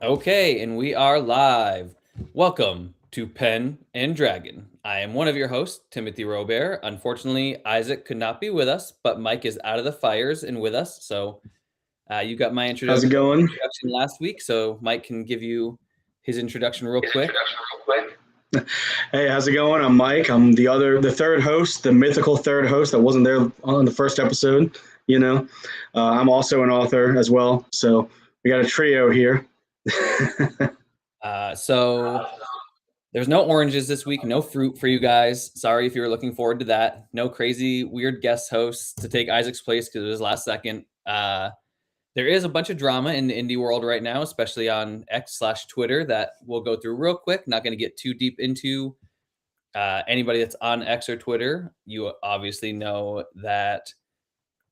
Okay, and we are live. Welcome to Pen and Dragon. I am one of your hosts, Timothy Robert. Unfortunately, Isaac could not be with us, but Mike is out of the fires and with us. So you got my How's it introduction going? last week, so Mike can give you his introduction real quick. Hey, how's it going? I'm Mike. I'm the third host, the mythical third host that wasn't there on the first episode. You know, I'm also an author as well, so we got a trio here. So there's no oranges this week, no fruit for you guys. Sorry if you were looking forward to that. No crazy, weird guest hosts to take Isaac's place because it was last second. There is a bunch of drama in the indie world right now, especially on X/Twitter that we'll go through real quick. Not going to get too deep into anybody that's on X or Twitter. You obviously know that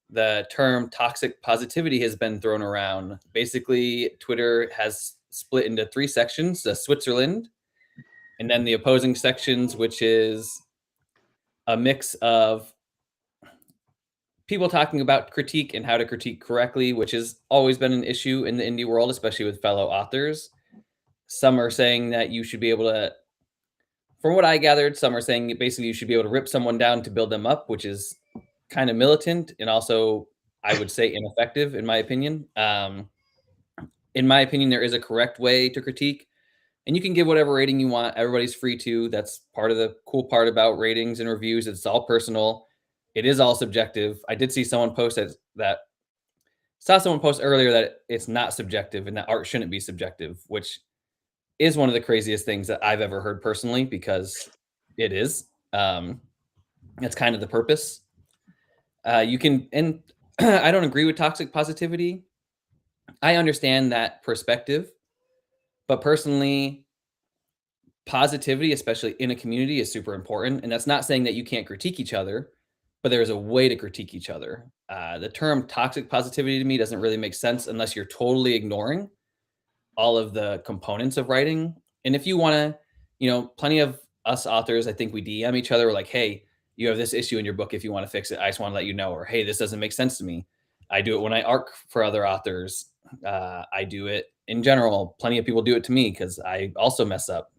the term toxic positivity has been thrown around. Basically, Twitter has split into three sections: Switzerland, and then the opposing sections, which is a mix of people talking about critique and how to critique correctly, which has always been an issue in the indie world, especially with fellow authors. Some are saying that you should be able to, from what I gathered, some are saying basically you should be able to rip someone down to build them up, which is kind of militant and also, I would say, ineffective, in my opinion. In my opinion, there is a correct way to critique, and you can give whatever rating you want. Everybody's free to. That's part of the cool part about ratings and reviews. It's all personal. It is all subjective. I did see someone post that saw someone post earlier that it's not subjective and that art shouldn't be subjective, which is one of the craziest things that I've ever heard personally because it is. That's kind of the purpose. You can, and I don't agree with toxic positivity. I understand that perspective, but personally, positivity, especially in a community, is super important. And that's not saying that you can't critique each other, but there is a way to critique each other. The term toxic positivity to me doesn't really make sense unless you're totally ignoring all of the components of writing. And if you want to, plenty of us authors, I think we DM each other. We're like, hey, you have this issue in your book. If you want to fix it, I just want to let you know. Or, hey, this doesn't make sense to me. I do it when I arc for other authors. I do it in general. Plenty of people do it to me because I also mess up.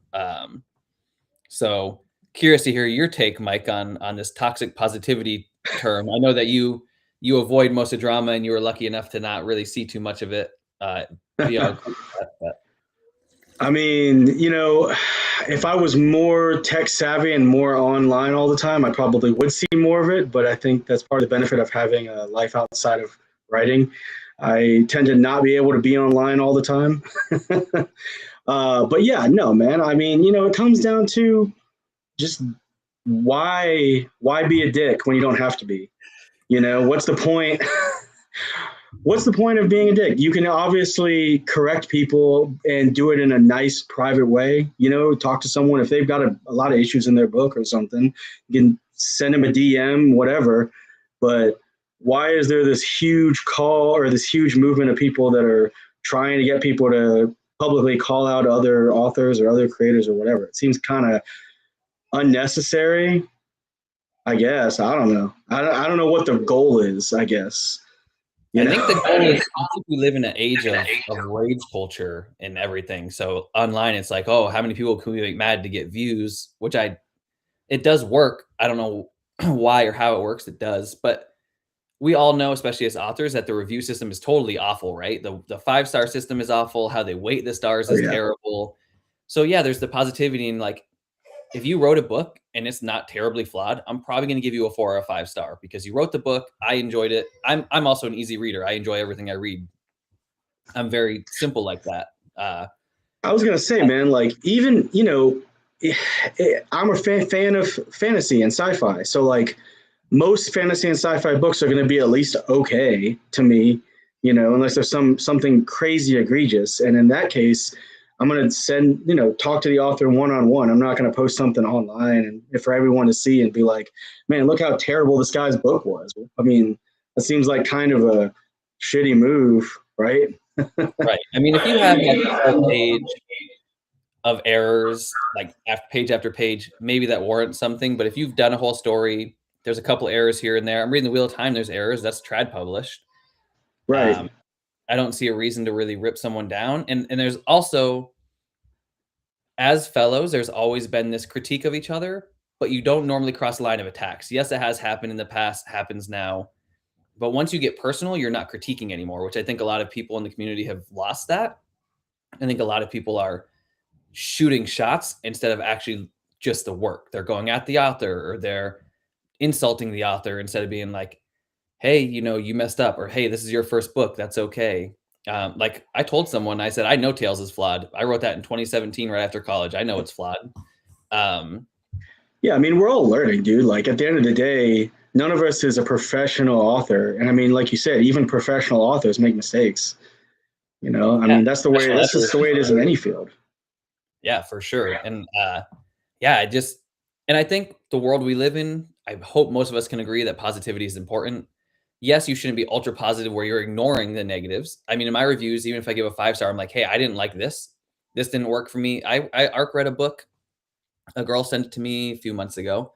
So curious to hear your take, Mike, on this toxic positivity term. I know that you avoid most of drama and you were lucky enough to not really see too much of it. Be all cool with that, I mean, if I was more tech savvy and more online all the time, I probably would see more of it. But I think that's part of the benefit of having a life outside of writing. I tend to not be able to be online all the time. But yeah, no, man. I mean, it comes down to just why be a dick when you don't have to be? What's the point? What's the point of being a dick? You can obviously correct people and do it in a nice private way. Talk to someone if they've got a lot of issues in their book or something. You can send them a DM, whatever. But why is there this huge call or this huge movement of people that are trying to get people to publicly call out other authors or other creators or whatever? It seems kind of unnecessary, I guess. I don't know. I don't know what the goal is, I guess. I think the goal is, I think we live in an age of rage culture and everything. So online, it's like, oh, how many people can we make mad to get views? Which it does work. I don't know why or how it works. It does, but we all know, especially as authors, that the review system is totally awful, right? The 5-star system is awful. How they weight the stars is terrible. So yeah, there's the positivity and like, if you wrote a book and it's not terribly flawed, I'm probably going to give you a 4 or a 5-star because you wrote the book. I enjoyed it. I'm also an easy reader. I enjoy everything I read. I'm very simple like that. I was gonna say, man, like even I'm a fan of fantasy and sci-fi, so like most fantasy and sci-fi books are going to be at least okay to me, unless there's something crazy egregious, and in that case, I'm going to talk to the author one-on-one. I'm not going to post something online and for everyone to see and be like, man, look how terrible this guy's book was. I mean, that seems like kind of a shitty move, right? Right. I mean, if you have like a full page of errors, like page after page, maybe that warrants something. But if you've done a whole story, there's a couple errors here and there. I'm reading the Wheel of Time. There's errors. That's trad published. Right. I don't see a reason to really rip someone down. And there's also, as fellows, there's always been this critique of each other, but you don't normally cross the line of attacks. Yes, it has happened in the past, happens now. But once you get personal, you're not critiquing anymore, which I think a lot of people in the community have lost that. I think a lot of people are shooting shots instead of actually just the work. They're going at the author, or they're insulting the author instead of being like, hey, you messed up, or hey, this is your first book. That's okay. Like I told someone, I said, I know Tales is flawed. I wrote that in 2017, right after college. I know it's flawed. Yeah, I mean, we're all learning, dude. Like at the end of the day, none of us is a professional author. And I mean, like you said, even professional authors make mistakes. I Yeah, mean, that's just the way it is in any field. Yeah, for sure. And yeah, and I think the world we live in, I hope most of us can agree that positivity is important. Yes, you shouldn't be ultra positive where you're ignoring the negatives. I mean, in my reviews, even if I give a 5-star, I'm like, hey, I didn't like this. This didn't work for me. I arc read a book. A girl sent it to me a few months ago.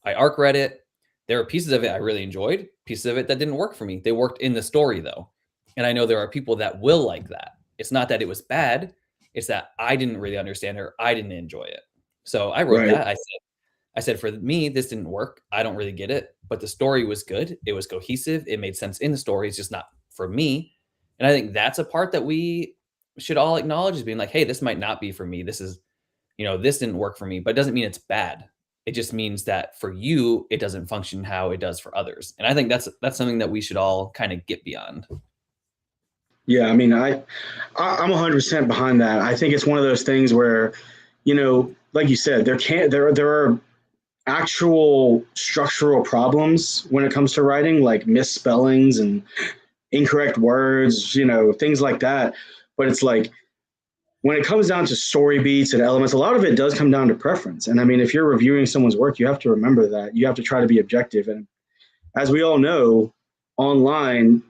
I arc read it. There were pieces of it I really enjoyed, pieces of it that didn't work for me. They worked in the story though. And I know there are people that will like that. It's not that it was bad. It's that I didn't really understand it, or I didn't enjoy it. So I wrote Right. that. I said, for me, this didn't work. I don't really get it, but the story was good. It was cohesive. It made sense in the story. It's just not for me. And I think that's a part that we should all acknowledge, as being like, hey, this might not be for me. This didn't work for me, but it doesn't mean it's bad. It just means that for you, it doesn't function how it does for others. And I think that's something that we should all kind of get beyond. Yeah, I mean, I'm 100% behind that. I think it's one of those things where, like you said, there are actual structural problems when it comes to writing, like misspellings and incorrect words, things like that. But it's like when it comes down to story beats and elements, a lot of it does come down to preference. And I mean, if you're reviewing someone's work, you have to remember that. You have to try to be objective. And as we all know, online,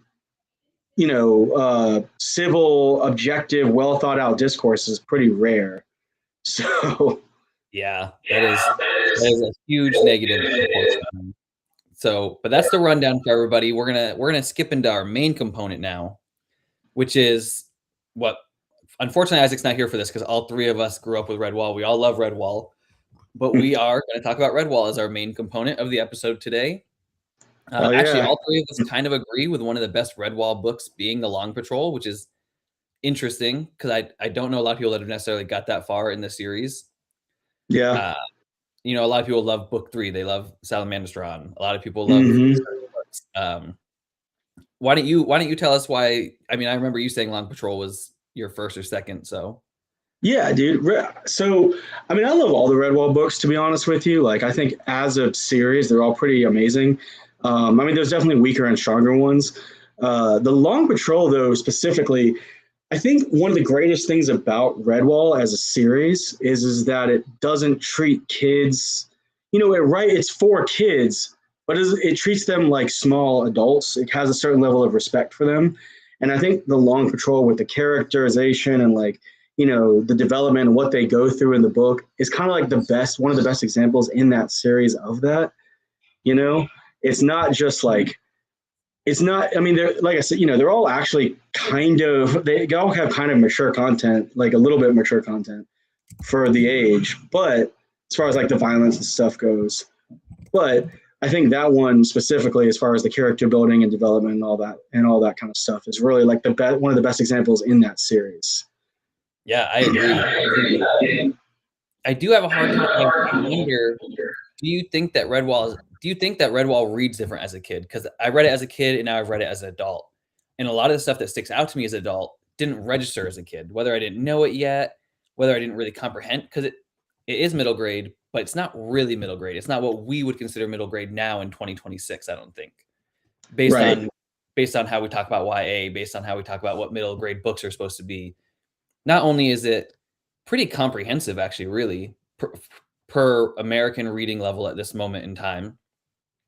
civil, objective, well thought out discourse is pretty rare. So Yeah, that is a huge negative, unfortunately. So, but that's the rundown for everybody. We're gonna skip into our main component now, which is what. Unfortunately, Isaac's not here for this because all three of us grew up with Redwall. We all love Redwall, but we are going to talk about Redwall as our main component of the episode today. Actually, yeah. all three of us kind of agree with one of the best Redwall books being The Long Patrol, which is interesting because I don't know a lot of people that have necessarily got that far in the series. Yeah. A lot of people love book 3. They love Salamander's Drawn. A lot of people love why don't you tell us why? I mean, I remember you saying Long Patrol was your first or second, so. Yeah, dude. So, I mean, I love all the Redwall books, to be honest with you. Like, I think as a series, they're all pretty amazing. I mean, there's definitely weaker and stronger ones. The Long Patrol, though, specifically, I think one of the greatest things about Redwall as a series is that it doesn't treat kids, it's for kids, but it treats them like small adults. It has a certain level of respect for them. And I think the Long Patrol, with the characterization and the development and what they go through in the book, is kind of like one of the best examples in that series of that. It's not just like, it's not, I mean, they're, like I said, they're all actually they all have kind of mature content, like a little bit mature content for the age, but as far as like the violence and stuff goes. But I think that one specifically, as far as the character building and development and all that kind of stuff, is really like one of the best examples in that series. Yeah, I agree. I do have a hard time. I wonder, do you think that Redwall reads different as a kid? Because I read it as a kid and now I've read it as an adult. And a lot of the stuff that sticks out to me as an adult didn't register as a kid, whether I didn't know it yet, whether I didn't really comprehend, because it is middle grade, but it's not really middle grade. It's not what we would consider middle grade now in 2026, I don't think. Based on how we talk about YA, based on how we talk about what middle grade books are supposed to be. Not only is it pretty comprehensive, actually, really, per American reading level at this moment in time.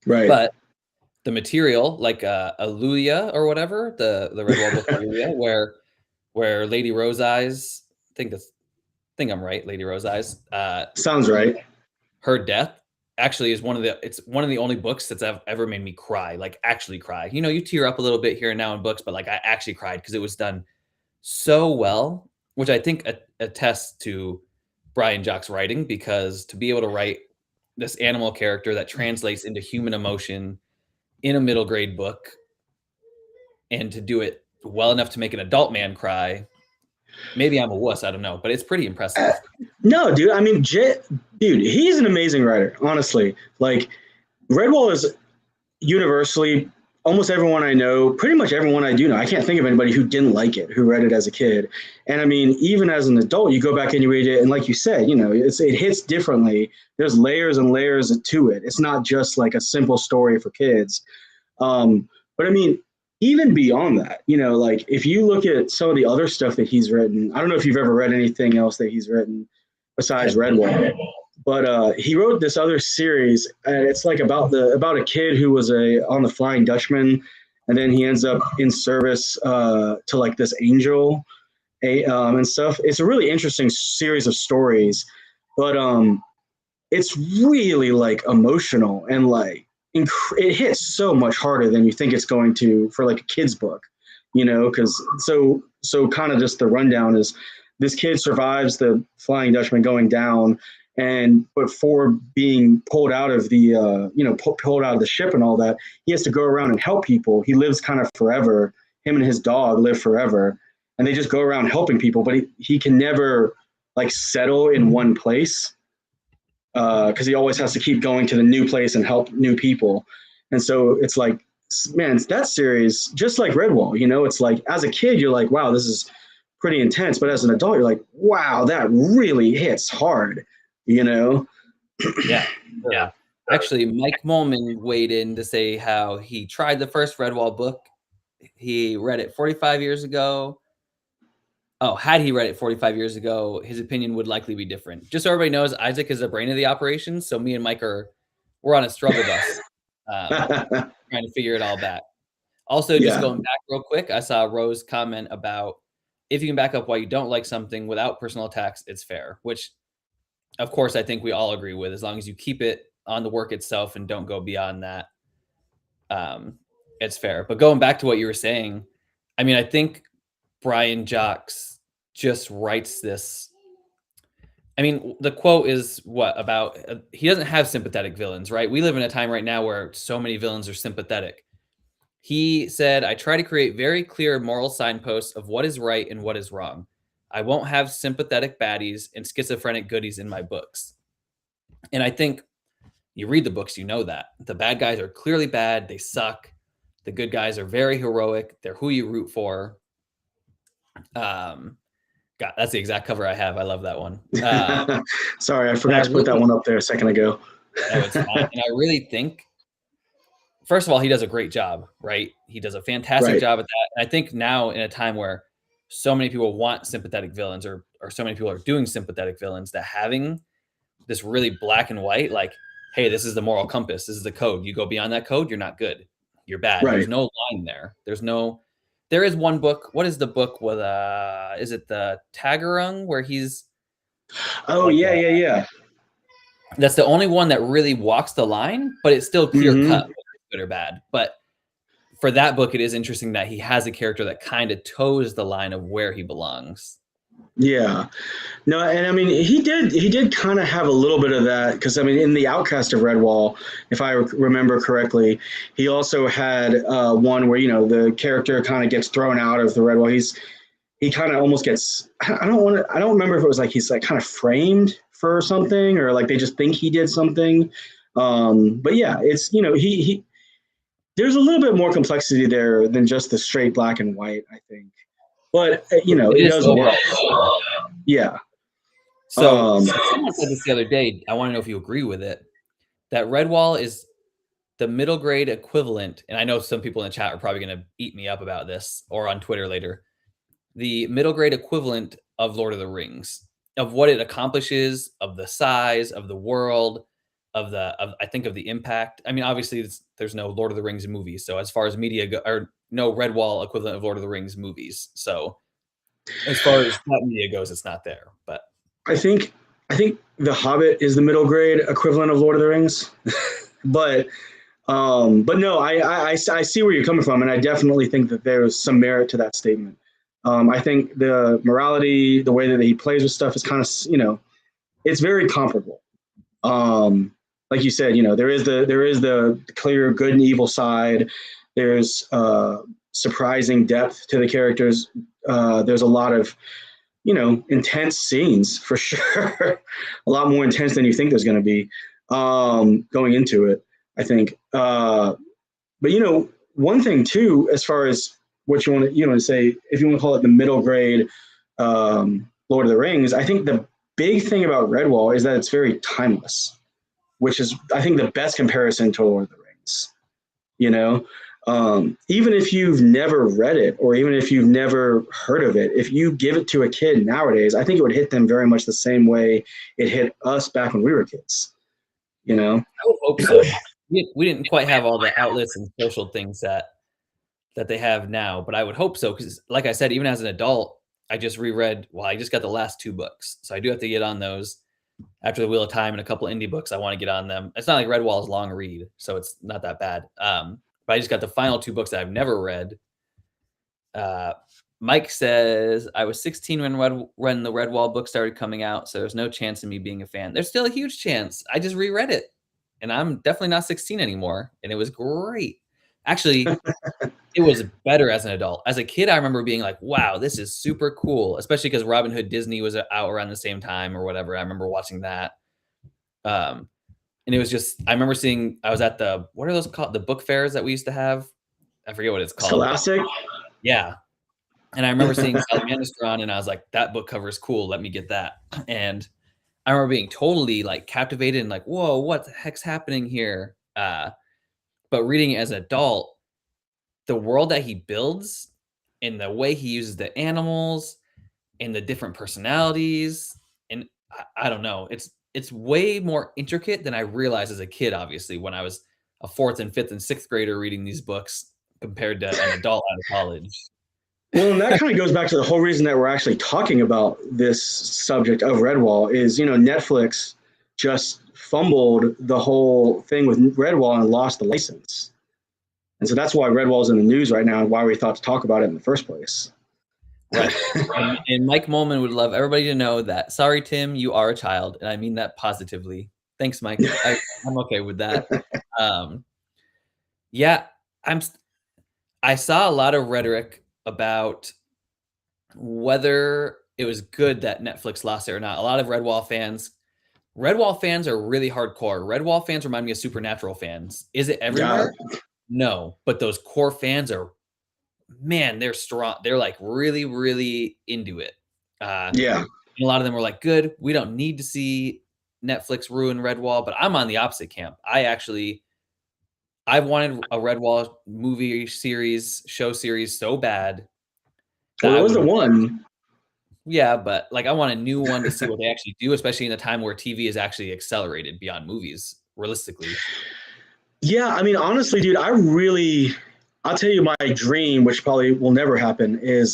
Right. But the material, like Alulia or whatever, the Redwall book Alulia, where Lady Rose Eyes, I think I'm right, Lady Rose Eyes. Sounds right. Her death actually is one of the only books that's ever made me cry, like actually cry. You know, you tear up a little bit here and now in books, but like I actually cried because it was done so well, which I think attests to Brian Jacques' writing, because to be able to write this animal character that translates into human emotion in a middle grade book and to do it well enough to make an adult man cry. Maybe I'm a wuss, I don't know, but it's pretty impressive. No, dude. I mean, dude, he's an amazing writer. Honestly, like Redwall is universally, almost everyone I know, pretty much everyone I do know. I can't think of anybody who didn't like it, who read it as a kid. And I mean, even as an adult, you go back and you read it, and like you said, you know, it hits differently. There's layers and layers to it. It's not just like a simple story for kids. But I mean, even beyond that, you know, like if you look at some of the other stuff that he's written, I don't know if you've ever read anything else that he's written besides Redwall, but he wrote this other series, and it's like about a kid who was on the Flying Dutchman, and then he ends up in service to like this angel, and stuff. It's a really interesting series of stories, but it's really like emotional and like it hits so much harder than you think it's going to for like a kid's book, you know, because so kind of just the rundown is this kid survives the Flying Dutchman going down, and before being pulled out of the pulled out of the ship and all that, he has to go around and help people. He lives kind of forever. Him and his dog live forever, and they just go around helping people, but he can never like settle in one place because he always has to keep going to the new place and help new people. And so it's like, man, that series, just like Redwall, you know, it's like as a kid, you're like, wow, this is pretty intense. But as an adult, you're like, wow, that really hits hard, you know? Yeah. Yeah. Actually, Mike Molman weighed in to say how he tried the first Redwall book. He read it 45 years ago. Oh, had he read it 45 years ago, his opinion would likely be different. Just so everybody knows, Isaac is the brain of the operation. So me and Mike we're on a struggle bus, trying to figure it all back. Also, just going back real quick, I saw Rose comment about if you can back up why you don't like something without personal attacks, it's fair, which of course I think we all agree with, as long as you keep it on the work itself and don't go beyond that. It's fair. But going back to what you were saying, I mean, I think Brian Jacques just writes this. I mean, the quote is what about he doesn't have sympathetic villains, right? We live in a time right now where so many villains are sympathetic. He said, I try to create very clear moral signposts of what is right and what is wrong. I won't have sympathetic baddies and schizophrenic goodies in my books. And I think you read the books, you know that. The bad guys are clearly bad. They suck. The good guys are very heroic. They're who you root for. God, that's the exact cover I have. I love that one. Sorry, I forgot to put that one up there a second ago. No, it's fine. And I really think, first of all, he does a great job, right? He does a fantastic job at that. And I think now in a time where so many people want sympathetic villains or so many people are doing sympathetic villains, that having this really black and white, like, hey, this is the moral compass. This is the code. You go beyond that code, you're not good. You're bad. There's no line there. There is one book. What is the book with, is it the Tagarung where he's. Oh, like yeah. That's the only one that really walks the line, but it's still clear cut, good or bad. But for that book, it is interesting that he has a character that kind of toes the line of where he belongs. Yeah. No, and I mean, he did kind of have a little bit of that because, I mean, in The Outcast of Redwall, if I remember correctly, he also had one where, you know, the character kind of gets thrown out of the Redwall. He kind of almost gets, I don't remember if it was like he's like kind of framed for something or like they just think he did something. But yeah, it's, you know, he there's a little bit more complexity there than just the straight black and white, I think. But, you know, it does work. Yeah. So someone said this the other day, I want to know if you agree with it, that Redwall is the middle grade equivalent, and I know some people in the chat are probably going to eat me up about this or on Twitter later, the middle grade equivalent of Lord of the Rings, of what it accomplishes, of the size, of the world, of I think of the impact. I mean, obviously there's no Lord of the Rings movies. So as far as media go, or no Redwall equivalent of Lord of the Rings movies. So as far as that media goes, it's not there, but. I think I think The Hobbit is the middle grade equivalent of Lord of the Rings, but no, I see where you're coming from, and I definitely think that there's some merit to that statement. I think the morality, the way that he plays with stuff is kind of, it's very comparable. Like you said, there is the clear good and evil side. There's surprising depth to the characters. There's a lot of intense scenes for sure. A lot more intense than you think there's going to be going into it, I think. But one thing too, as far as what you want to say, if you want to call it the middle grade Lord of the Rings, I think the big thing about Redwall is that it's very timeless, which is, I think, the best comparison to Lord of the Rings. Even if you've never read it, or even if you've never heard of it, if you give it to a kid nowadays, I think it would hit them very much the same way it hit us back when we were kids. I would hope so. We didn't quite have all the outlets and social things that they have now, but I would hope so, because like I said, even as an adult, I just reread. Well, I just got the last 2 books, so I do have to get on those. After the Wheel of Time and a couple indie books, I want to get on them. It's not like Redwall is long read, so it's not that bad. But I just got the final 2 books that I've never read. Mike says, I was 16 when the Redwall book started coming out, so there's no chance of me being a fan. There's still a huge chance. I just reread it, and I'm definitely not 16 anymore, and it was great. Actually, it was better as an adult. As a kid, I remember being like, wow, this is super cool, especially because Robin Hood Disney was out around the same time or whatever. I remember watching that. And it was just, I remember seeing, I was at what are those called? The book fairs that we used to have. I forget what it's called. Scholastic? Yeah. And I remember seeing Salamanders drawn, and I was like, that book cover is cool. Let me get that. And I remember being totally like captivated and like, whoa, what the heck's happening here? But reading it as an adult, the world that he builds and the way he uses the animals and the different personalities, and I don't know, it's way more intricate than I realized as a kid, obviously, when I was a 4th and 5th and 6th grader reading these books compared to an adult out of college. Well, and that kind of goes back to the whole reason that we're actually talking about this subject of Redwall is, Netflix just fumbled the whole thing with Redwall and lost the license. And so that's why Redwall's in the news right now and why we thought to talk about it in the first place. Right. And Mike Molman would love everybody to know that, sorry, Tim, you are a child. And I mean that positively. Thanks, Mike. I'm okay with that. Yeah, I saw a lot of rhetoric about whether it was good that Netflix lost it or not. A lot of Redwall fans are really hardcore. Redwall fans remind me of Supernatural fans. Is it everywhere? Yeah. No, but those core fans are, man, they're strong. They're like really, really into it. Yeah. And a lot of them were like, good, we don't need to see Netflix ruin Redwall, but I'm on the opposite camp. I wanted a Redwall movie series, show series so bad. Well, it was the one. Yeah, but like I want a new one to see what they actually do, especially in a time where TV is actually accelerated beyond movies, realistically. Yeah, I mean, honestly, dude, I'll tell you my dream, which probably will never happen, is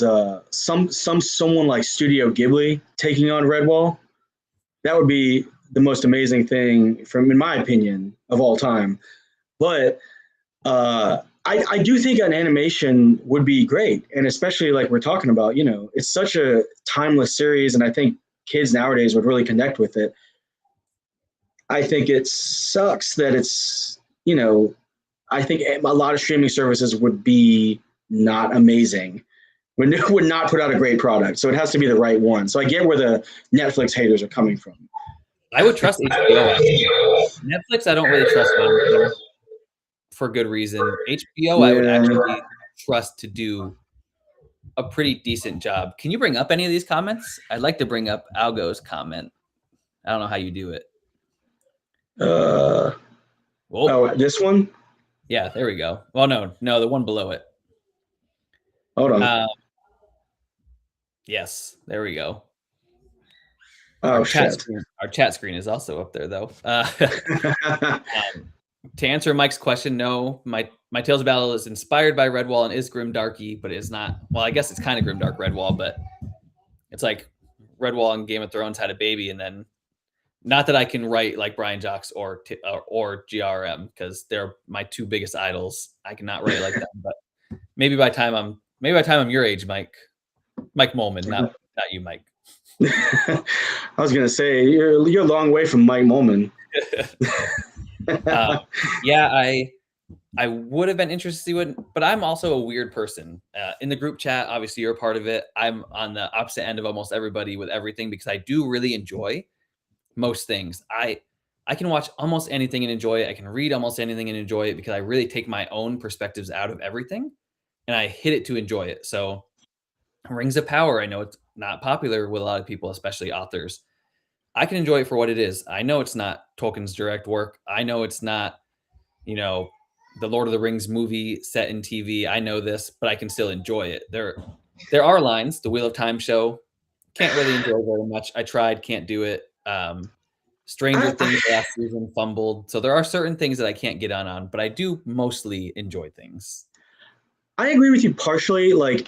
someone like Studio Ghibli taking on Redwall. That would be the most amazing thing, in my opinion, of all time. But I do think an animation would be great, and especially like we're talking about, it's such a timeless series, and I think kids nowadays would really connect with it. I think it sucks that it's, I think a lot of streaming services would be not amazing, would not put out a great product. So it has to be the right one. So I get where the Netflix haters are coming from. I would trust HBO. Netflix, I don't really trust them for good reason. HBO, I would actually trust to do a pretty decent job. Can you bring up any of these comments? I'd like to bring up Algo's comment. I don't know how you do it. Oh, this one? Yeah, there we go. Well, no, the one below it. Hold on. Yes, there we go. Oh, our chat screen is also up there, though. To answer Mike's question, no, my Tales of Battle is inspired by Redwall and is grimdarky, but it's not. Well, I guess it's kind of grimdark Redwall, but it's like Redwall and Game of Thrones had a baby, and then Not that I can write like Brian Jacques or GRM, because they're my two biggest idols. I cannot write like them, but maybe by the time I'm your age, Mike Molman, not you, Mike. I was gonna say you're a long way from Mike Molman. Yeah, I would have been interested to see what, but I'm also a weird person. In the group chat, obviously you're a part of it. I'm on the opposite end of almost everybody with everything, because I do really enjoy most things. I can watch almost anything and enjoy it. I can read almost anything and enjoy it, because I really take my own perspectives out of everything and I hit it to enjoy it. So Rings of Power, I know it's not popular with a lot of people, especially authors. I can enjoy it for what it is. I know it's not Tolkien's direct work. I know it's not, the Lord of the Rings movie set in TV. I know this, but I can still enjoy it. There are lines. The Wheel of Time show, can't really enjoy very much. I tried, can't do it. Stranger Things last season fumbled. So there are certain things that I can't get on, but I do mostly enjoy things. I agree with you partially. Like,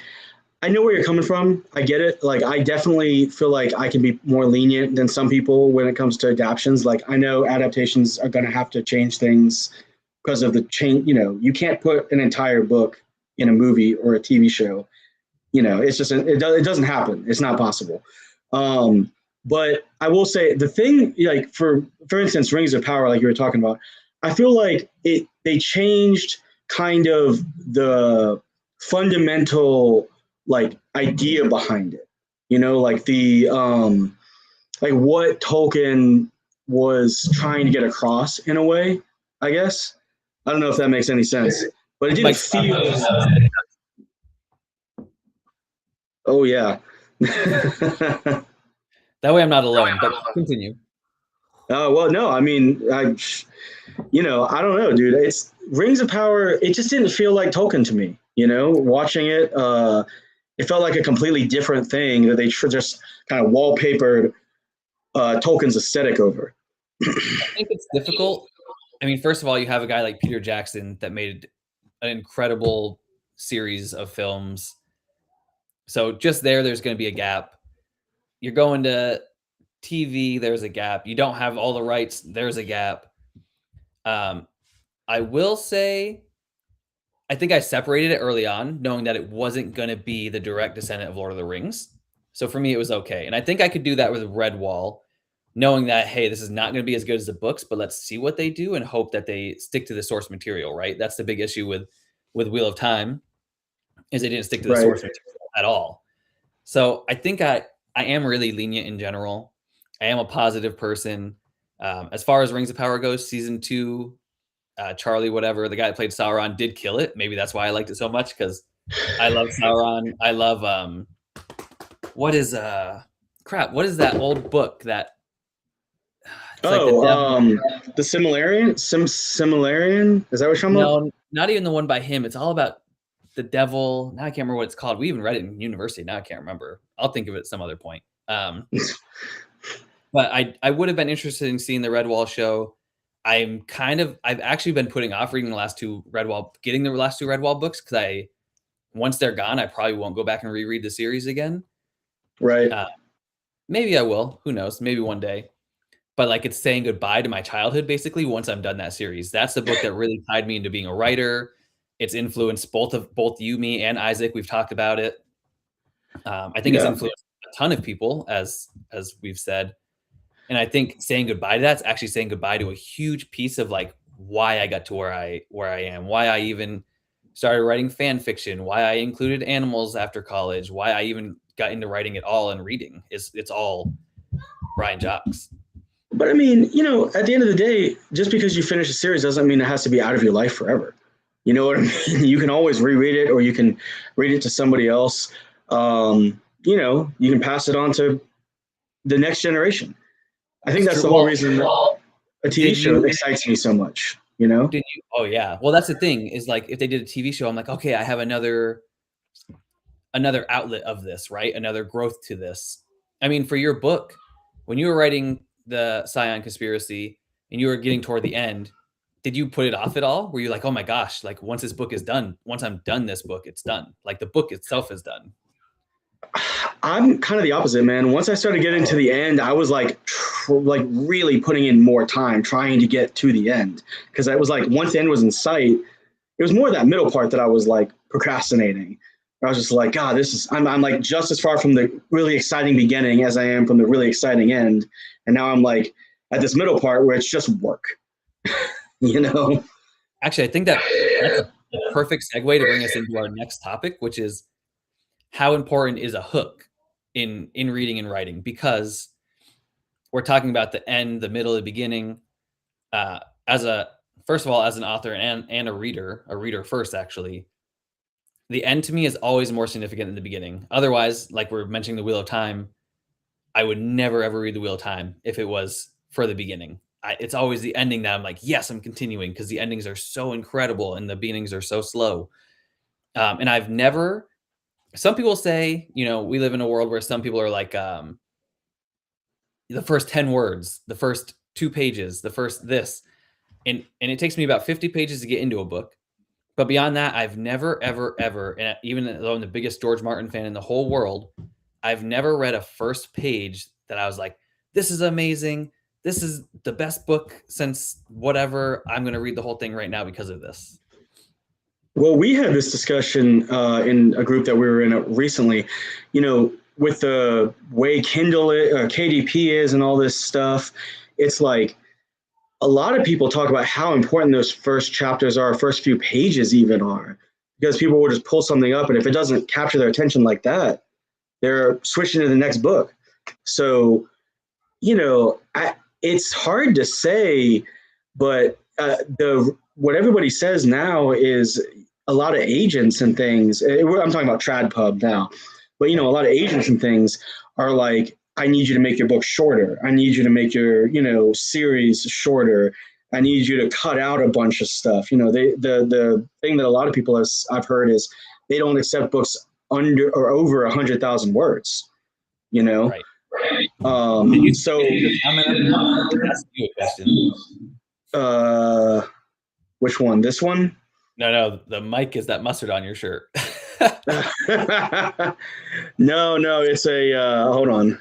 I know where you're coming from. I get it. Like, I definitely feel like I can be more lenient than some people when it comes to adaptations. Like, I know adaptations are going to have to change things because of the change. You can't put an entire book in a movie or a TV show. It's just it doesn't happen. It's not possible. But I will say the thing, like for instance, Rings of Power, like you were talking about, I feel like they changed kind of the fundamental like idea behind it. Like the like what Tolkien was trying to get across in a way, I guess. I don't know if that makes any sense, but it didn't feel. Oh yeah. That way I'm not alone, but continue. Well, no, I mean, I don't know, dude. It's Rings of Power. It just didn't feel like Tolkien to me. Watching it, it felt like a completely different thing that they just kind of wallpapered Tolkien's aesthetic over. I think it's difficult. I mean, first of all, you have a guy like Peter Jackson that made an incredible series of films. So just there's going to be a gap. You're going to TV, there's a gap. You don't have all the rights, there's a gap. I will say, I think I separated it early on, knowing that it wasn't going to be the direct descendant of Lord of the Rings. So for me, it was okay. And I think I could do that with Redwall, knowing that, hey, this is not going to be as good as the books, but let's see what they do and hope that they stick to the source material, right? That's the big issue with Wheel of Time, is they didn't stick to the source material at all. So I think I am really lenient in general. I am a positive person. As far as Rings of Power goes, season 2, Charlie, whatever, the guy that played Sauron did kill it. Maybe that's why I liked it so much, because I love Sauron. I love what is that old book that the Silmarillion? Silmarillion? Is that what you're talking about? No, not even the one by him. It's all about the devil. Now I can't remember what it's called. We even read it in university. Now I can't remember. I'll think of it at some other point. But I would have been interested in seeing the Redwall show. I've actually been putting off reading getting the last two Redwall books, because once they're gone, I probably won't go back and reread the series again. Right. Maybe I will. Who knows? Maybe one day. But like, it's saying goodbye to my childhood, basically, once I'm done that series. That's the book that really tied me into being a writer. It's influenced both you, me, and Isaac. We've talked about it. I think it's influenced a ton of people, as we've said. And I think saying goodbye to that's actually saying goodbye to a huge piece of like why I got to where I am, why I even started writing fan fiction, why I included animals after college, why I even got into writing at all and reading. It's all Brian Jacques. But I mean, at the end of the day, just because you finish a series doesn't mean it has to be out of your life forever. You know what I mean? You can always reread it, or you can read it to somebody else. You can pass it on to the next generation. I think that's the whole reason a TV show excites me so much, Did you? Oh yeah. Well, that's the thing, is like, if they did a TV show, I'm like, okay, I have another outlet of this, right? Another growth to this. I mean, for your book, when you were writing the Scion Conspiracy and you were getting toward the end, did you put it off at all? Were you like, oh my gosh, like once this book is done, once I'm done this book, it's done. Like the book itself is done. I'm kind of the opposite, man. Once I started getting to the end, I was like like really putting in more time trying to get to the end. Because I was like, once the end was in sight, it was more that middle part that I was like procrastinating. I was just like, God, I'm like just as far from the really exciting beginning as I am from the really exciting end. And now I'm like at this middle part where it's just work, you know? Actually, I think that's a perfect segue to bring us into our next topic, which is how important is a hook in reading and writing? Because we're talking about the end, the middle, the beginning. First of all, as an author and a reader first, actually, the end to me is always more significant than the beginning. Otherwise, like we're mentioning the Wheel of Time, I would never ever read the Wheel of Time if it was for the beginning. It's always the ending that I'm like, yes, I'm continuing, because the endings are so incredible and the beginnings are so slow. And I've never. Some people say, we live in a world where some people are like, the first 10 words, the first 2 pages, the first this, and it takes me about 50 pages to get into a book. But beyond that, I've never, ever, ever, and even though I'm the biggest George Martin fan in the whole world, I've never read a first page that I was like, this is amazing. This is the best book since whatever. I'm going to read the whole thing right now because of this. Well, we had this discussion in a group that we were in recently, with the way Kindle, KDP is and all this stuff. It's like a lot of people talk about how important those first chapters are, first few pages even are, because people will just pull something up. And if it doesn't capture their attention like that, they're switching to the next book. So, it's hard to say, but what everybody says now is a lot of agents and things. I'm talking about TradPub now, but a lot of agents and things are like, I need you to make your book shorter. I need you to make your series shorter. I need you to cut out a bunch of stuff. The thing that a lot of people I've heard is they don't accept books under or over 100,000 words. Right. So ask you a question. Which one? This one? No, the mic is that mustard on your shirt. No, it's a hold on.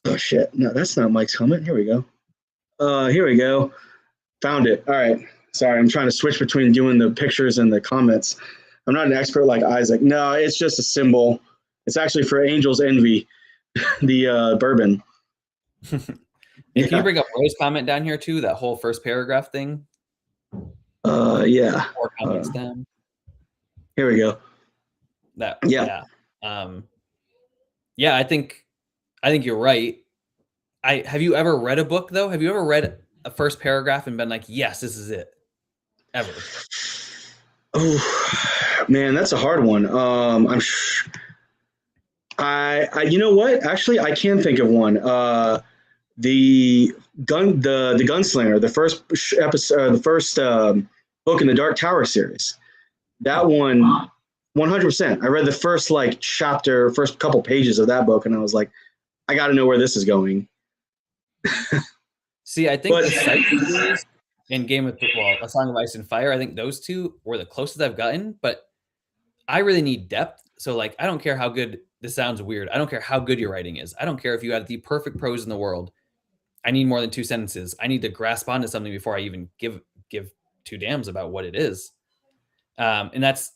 Oh shit. No, that's not Mike's helmet. Here we go. Here we go. Found it. All right. Sorry, I'm trying to switch between doing the pictures and the comments. I'm not an expert like Isaac. No, it's just a symbol. It's actually for Angel's Envy, the bourbon. Can you bring up Rose's comment down here too? That whole first paragraph thing. Yeah. Or comments down. Here we go. Yeah. I think you're right. Have you ever read a book though? Have you ever read a first paragraph and been like, yes, this is it? Ever? Oh man, that's a hard one. I you know what? Actually, I can think of one. The Gunslinger, the first episode, the first book in the Dark Tower series. That one, 100%. I read the first first couple pages of that book, and I was like, I got to know where this is going. See, I think the Sight series and A Song of Ice and Fire, I think those two were the closest I've gotten, but I really need depth. So I don't care how good this sounds weird. I don't care how good your writing is. I don't care if you had the perfect prose in the world. I need more than 2 sentences. I need to grasp onto something before I even give 2 damns about what it is. And that's,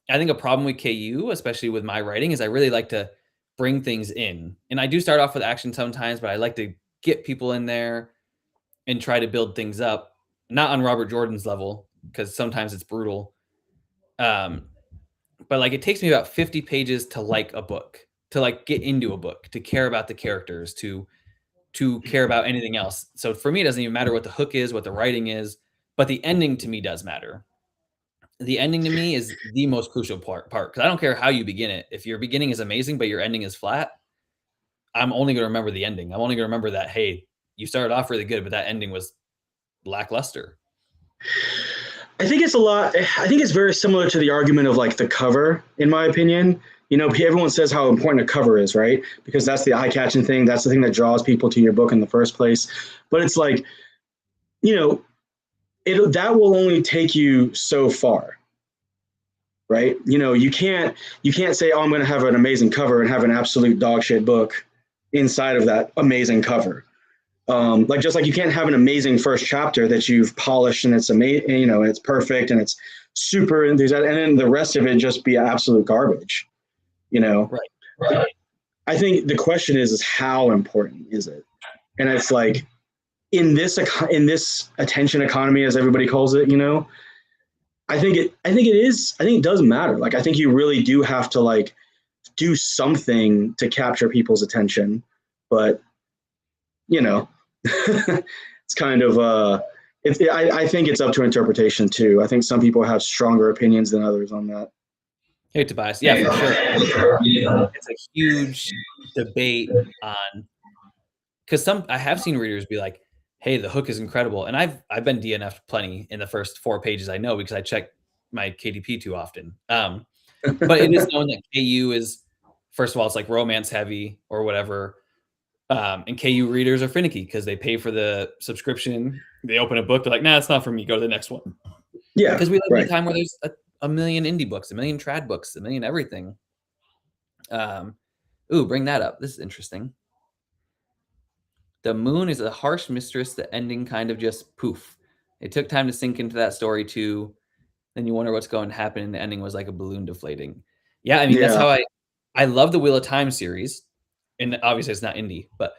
I think, a problem with KU, especially with my writing, is I really like to bring things in. And I do start off with action sometimes, but I like to get people in there and try to build things up, not on Robert Jordan's level, because sometimes it's brutal. But it takes me about 50 pages to like a book, to get into a book, to care about the characters, to care about anything else. So for me, it doesn't even matter what the hook is, what the writing is, but the ending to me does matter. The ending to me is the most crucial part, because I don't care how you begin it. If your beginning is amazing, but your ending is flat, I'm only going to remember the ending. I'm only going to remember that, hey, you started off really good, but that ending was lackluster. I think it's very similar to the argument of the cover, in my opinion. Everyone says how important a cover is, right? Because that's the eye-catching thing. That's the thing that draws people to your book in the first place. But it's that will only take you so far, right? You can't say, oh, I'm going to have an amazing cover and have an absolute dog shit book. inside of that amazing cover. Like just like you can't have an amazing first chapter that you've polished and it's amazing, you know, it's perfect and it's super enthusiastic, and then the rest of it just be absolute garbage. You know, Right. I think the question is how important is it? And it's like in this attention economy, as everybody calls it, you know, I think it is. I think it does matter. Like I think you really do have to like do something to capture people's attention, but you know, it's kind of I think it's up to interpretation too. I think some people have stronger opinions than others on that. Hey, Tobias. Yeah, for sure. It's a huge debate on, because I have seen readers be like, "Hey, the hook is incredible," and I've been DNF'd plenty in the first 4 pages. I know because I check my KDP too often. But it is known that KU is, first of all, it's like romance heavy or whatever. And KU readers are finicky because they pay for the subscription. They open a book, they're like, "Nah, it's not for me. Go to the next one." Yeah, Because we live in a right. time where there's a million indie books, a million trad books, a million everything. Ooh, bring that up. This is interesting. The moon is a harsh mistress. The ending kind of just poof. It took time to sink into that story too. Then you wonder what's going to happen, and the ending was like a balloon deflating. Yeah, I mean that's Yeah, how I love the Wheel of Time series, and obviously it's not indie, but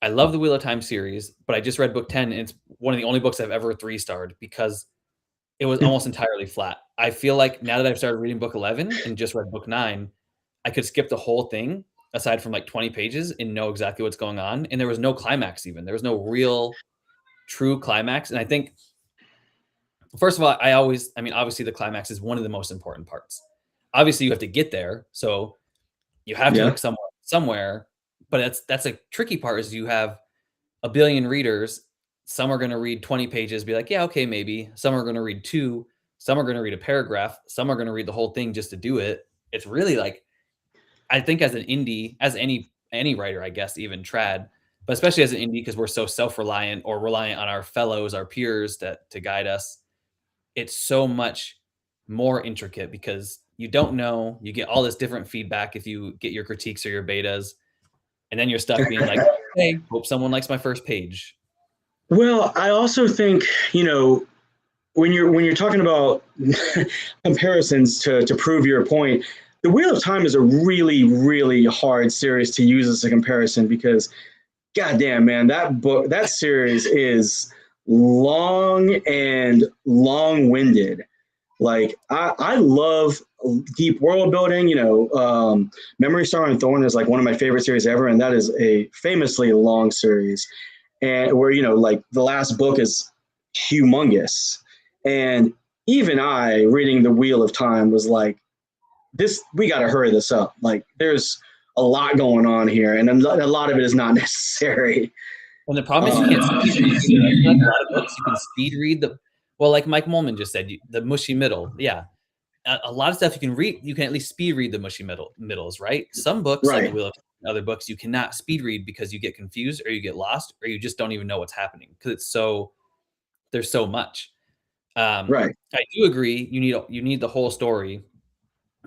I love the Wheel of Time series. But I just read book 10, and it's one of the only books I've ever 3-starred because it was almost entirely flat. I feel like now that I've started reading book 11 and just read book 9, I could skip the whole thing aside from like 20 pages and know exactly what's going on. And there was no climax even. There was no real true climax. And I think, first of all, I mean, obviously the climax is one of the most important parts. Obviously you have to get there. So you have to yeah, hook somewhere, but that's a tricky part is you have a billion readers. Some are going to read 20 pages, be like, yeah, okay, maybe. Some are going to read two. Some are going to read a paragraph. Some are going to read the whole thing just to do it. It's really like, I think as an indie, as any writer, I guess, even trad, but especially as an indie, because we're so self-reliant or reliant on our fellows, our peers to guide us, it's so much more intricate because you don't know, you get all this different feedback if you get your critiques or your betas, and then you're stuck being like, hey, hope someone likes my first page. well, I also think, you know, when you're talking about comparisons to prove your point, the Wheel of Time is a really hard series to use as a comparison because, goddamn man, that series is long and long winded. Like I love deep world building. You know, Memory Star and Thorn is like one of my favorite series ever, and that is a famously long series, and where you know like the last book is humongous, and even I reading the Wheel of Time was like, this we got to hurry this up. Like there's a lot going on here, and a lot of it is not necessary. And the problem is you can't speed read either. I feel like a lot of books you can speed read well, like Mike Molman just said, the mushy middle. Yeah. A lot of stuff you can read, you can at least speed read the mushy middles, right? Some books, like the Right, Wheel of Time and other books, you cannot speed read because you get confused or you get lost or you just don't even know what's happening because there's so much. right. I do agree you need the whole story,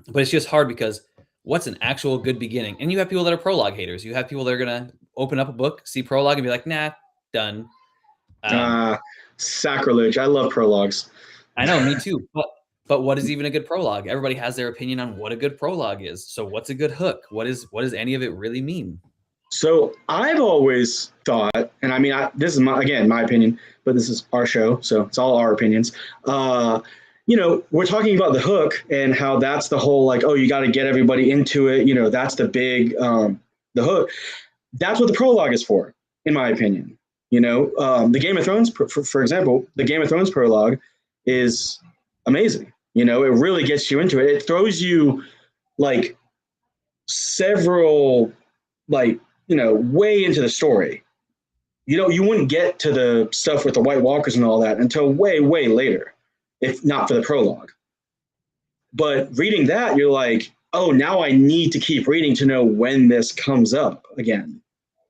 but it's just hard because what's an actual good beginning? And you have people that are prologue haters. You have people that are gonna open up a book, see prologue, and be like, nah, done. Um, Uh, Sacrilege. I love prologues. I know, me too. But what is even a good prologue? Everybody has their opinion on what a good prologue is. So what's a good hook? What does any of it really mean? So I've always thought, and I mean, this is again my opinion, but this is our show, so it's all our opinions. Uh, you know, we're talking about the hook and how that's the whole like, oh, you got to get everybody into it. You know, that's the big the hook. That's what the prologue is for, in my opinion. You know, the Game of Thrones, for example, the Game of Thrones prologue is amazing. You know, it really gets you into it. It throws you like several like you know way into the story. You know, you wouldn't get to the stuff with the White Walkers and all that until way later, if not for the prologue. But reading that, you're like, oh, now I need to keep reading to know when this comes up again.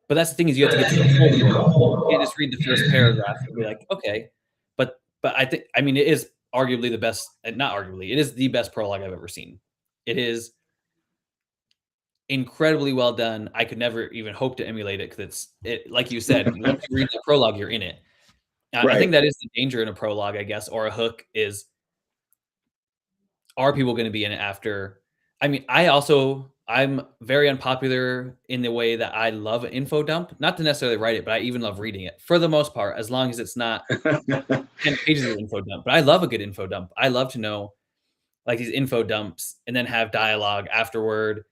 But that's the thing is you have to get through the whole prologue. You can't just read the first paragraph and be like, okay. But I mean it is arguably the best, not arguably, it is the best prologue I've ever seen. It is incredibly well done. I could never even hope to emulate it because it like you said, once you read the prologue, you're in it. I think Right. that is the danger in a prologue, I guess, or a hook is, are people going to be in it after? I mean, I'm very unpopular in the way that I love an info dump, not to necessarily write it, but I even love reading it for the most part, as long as it's not 10 pages of info dump. But I love a good info dump. I love to know like these info dumps and then have dialogue afterward.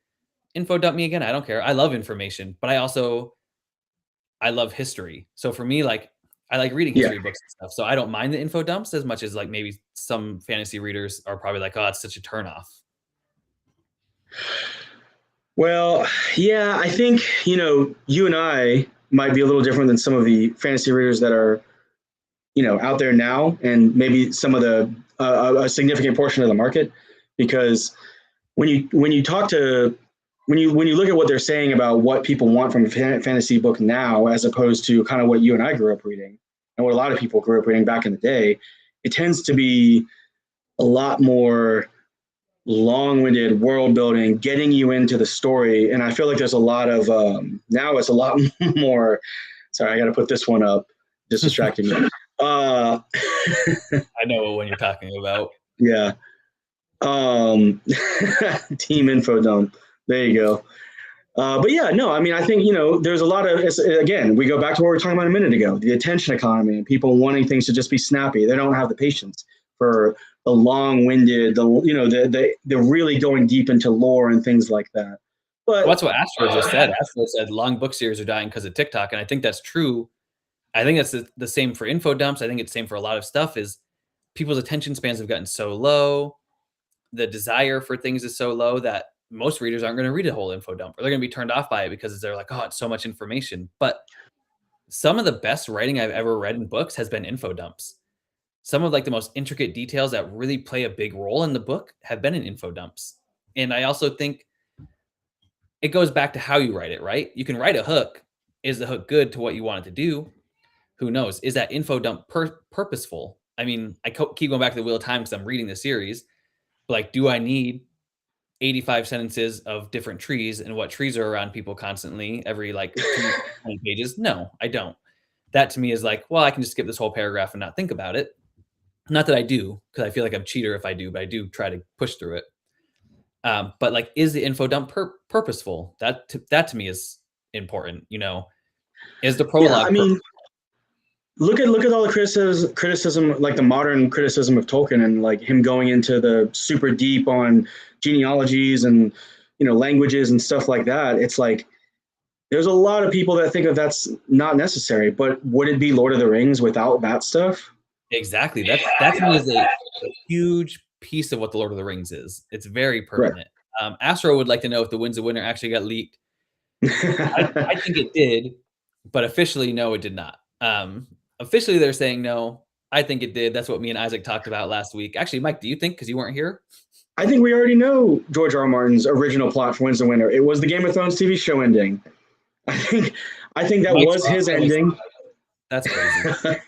Info dump me again. I don't care. I love information, but I love history. So for me, like I like reading Yeah. history books and stuff. So I don't mind the info dumps as much as like maybe some fantasy readers are probably like, oh, it's such a turnoff. Well, yeah, I think, you and I might be a little different than some of the fantasy readers that are, out there now, and maybe some of the a significant portion of the market, because when you talk to when you look at what they're saying about what people want from a fantasy book now, as opposed to kind of what you and I grew up reading, and what a lot of people grew up reading back in the day, it tends to be a lot more long-winded world building, getting you into the story. And I feel like there's a lot of now it's a lot more. Sorry, I got to put this one up. Just distracting me. Uh, I know what you're talking about. yeah. Team info dump. There you go. But yeah, no, I mean, I think, there's a lot of, again, we go back to what we were talking about a minute ago, the attention economy and people wanting things to just be snappy. They don't have the patience for the long-winded, the really going deep into lore and things like that. But Well, that's what Astro just said. Astro said long book series are dying because of TikTok, and I think that's true. I think that's the same for info dumps. I think it's the same for a lot of stuff. Is people's attention spans have gotten so low, the desire for things is so low that most readers aren't going to read a whole info dump, or they're going to be turned off by it because they're like, oh, it's so much information. But some of the best writing I've ever read in books has been info dumps. Some of like the most intricate details that really play a big role in the book have been in info dumps. And I also think it goes back to how you write it, right? You can write a hook. Is the hook good to what you want it to do? Who knows? Is that info dump purposeful? I mean, I keep going back to the Wheel of Time because I'm reading the series. But like, do I need 85 sentences of different trees and what trees are around people constantly every like 20 pages? No, I don't. That to me is like, well, I can just skip this whole paragraph and not think about it. Not that I do, because I feel like I'm a cheater if I do, but I do try to push through it. But like, is the info dump purposeful? That to me is important. Is the yeah, I prologue mean, look at all the criticism, like the modern criticism of Tolkien, and like him going into the super deep on genealogies and languages and stuff like that. It's like there's a lot of people that think that that's not necessary, but would it be Lord of the Rings without that stuff? Exactly. That to me is a huge piece of what the Lord of the Rings is. It's very Right. pertinent. Astro would like to know if the Winds of Winter actually got leaked. I think it did, but officially, no, it did not. Officially, they're saying no. I think it did. That's what me and Isaac talked about last week. Actually, Mike, do you think, because you weren't here? I think we already know George R. R. Martin's original plot for Winds of Winter. It was the Game of Thrones TV show ending. I think that Mike's was his ending. That's crazy.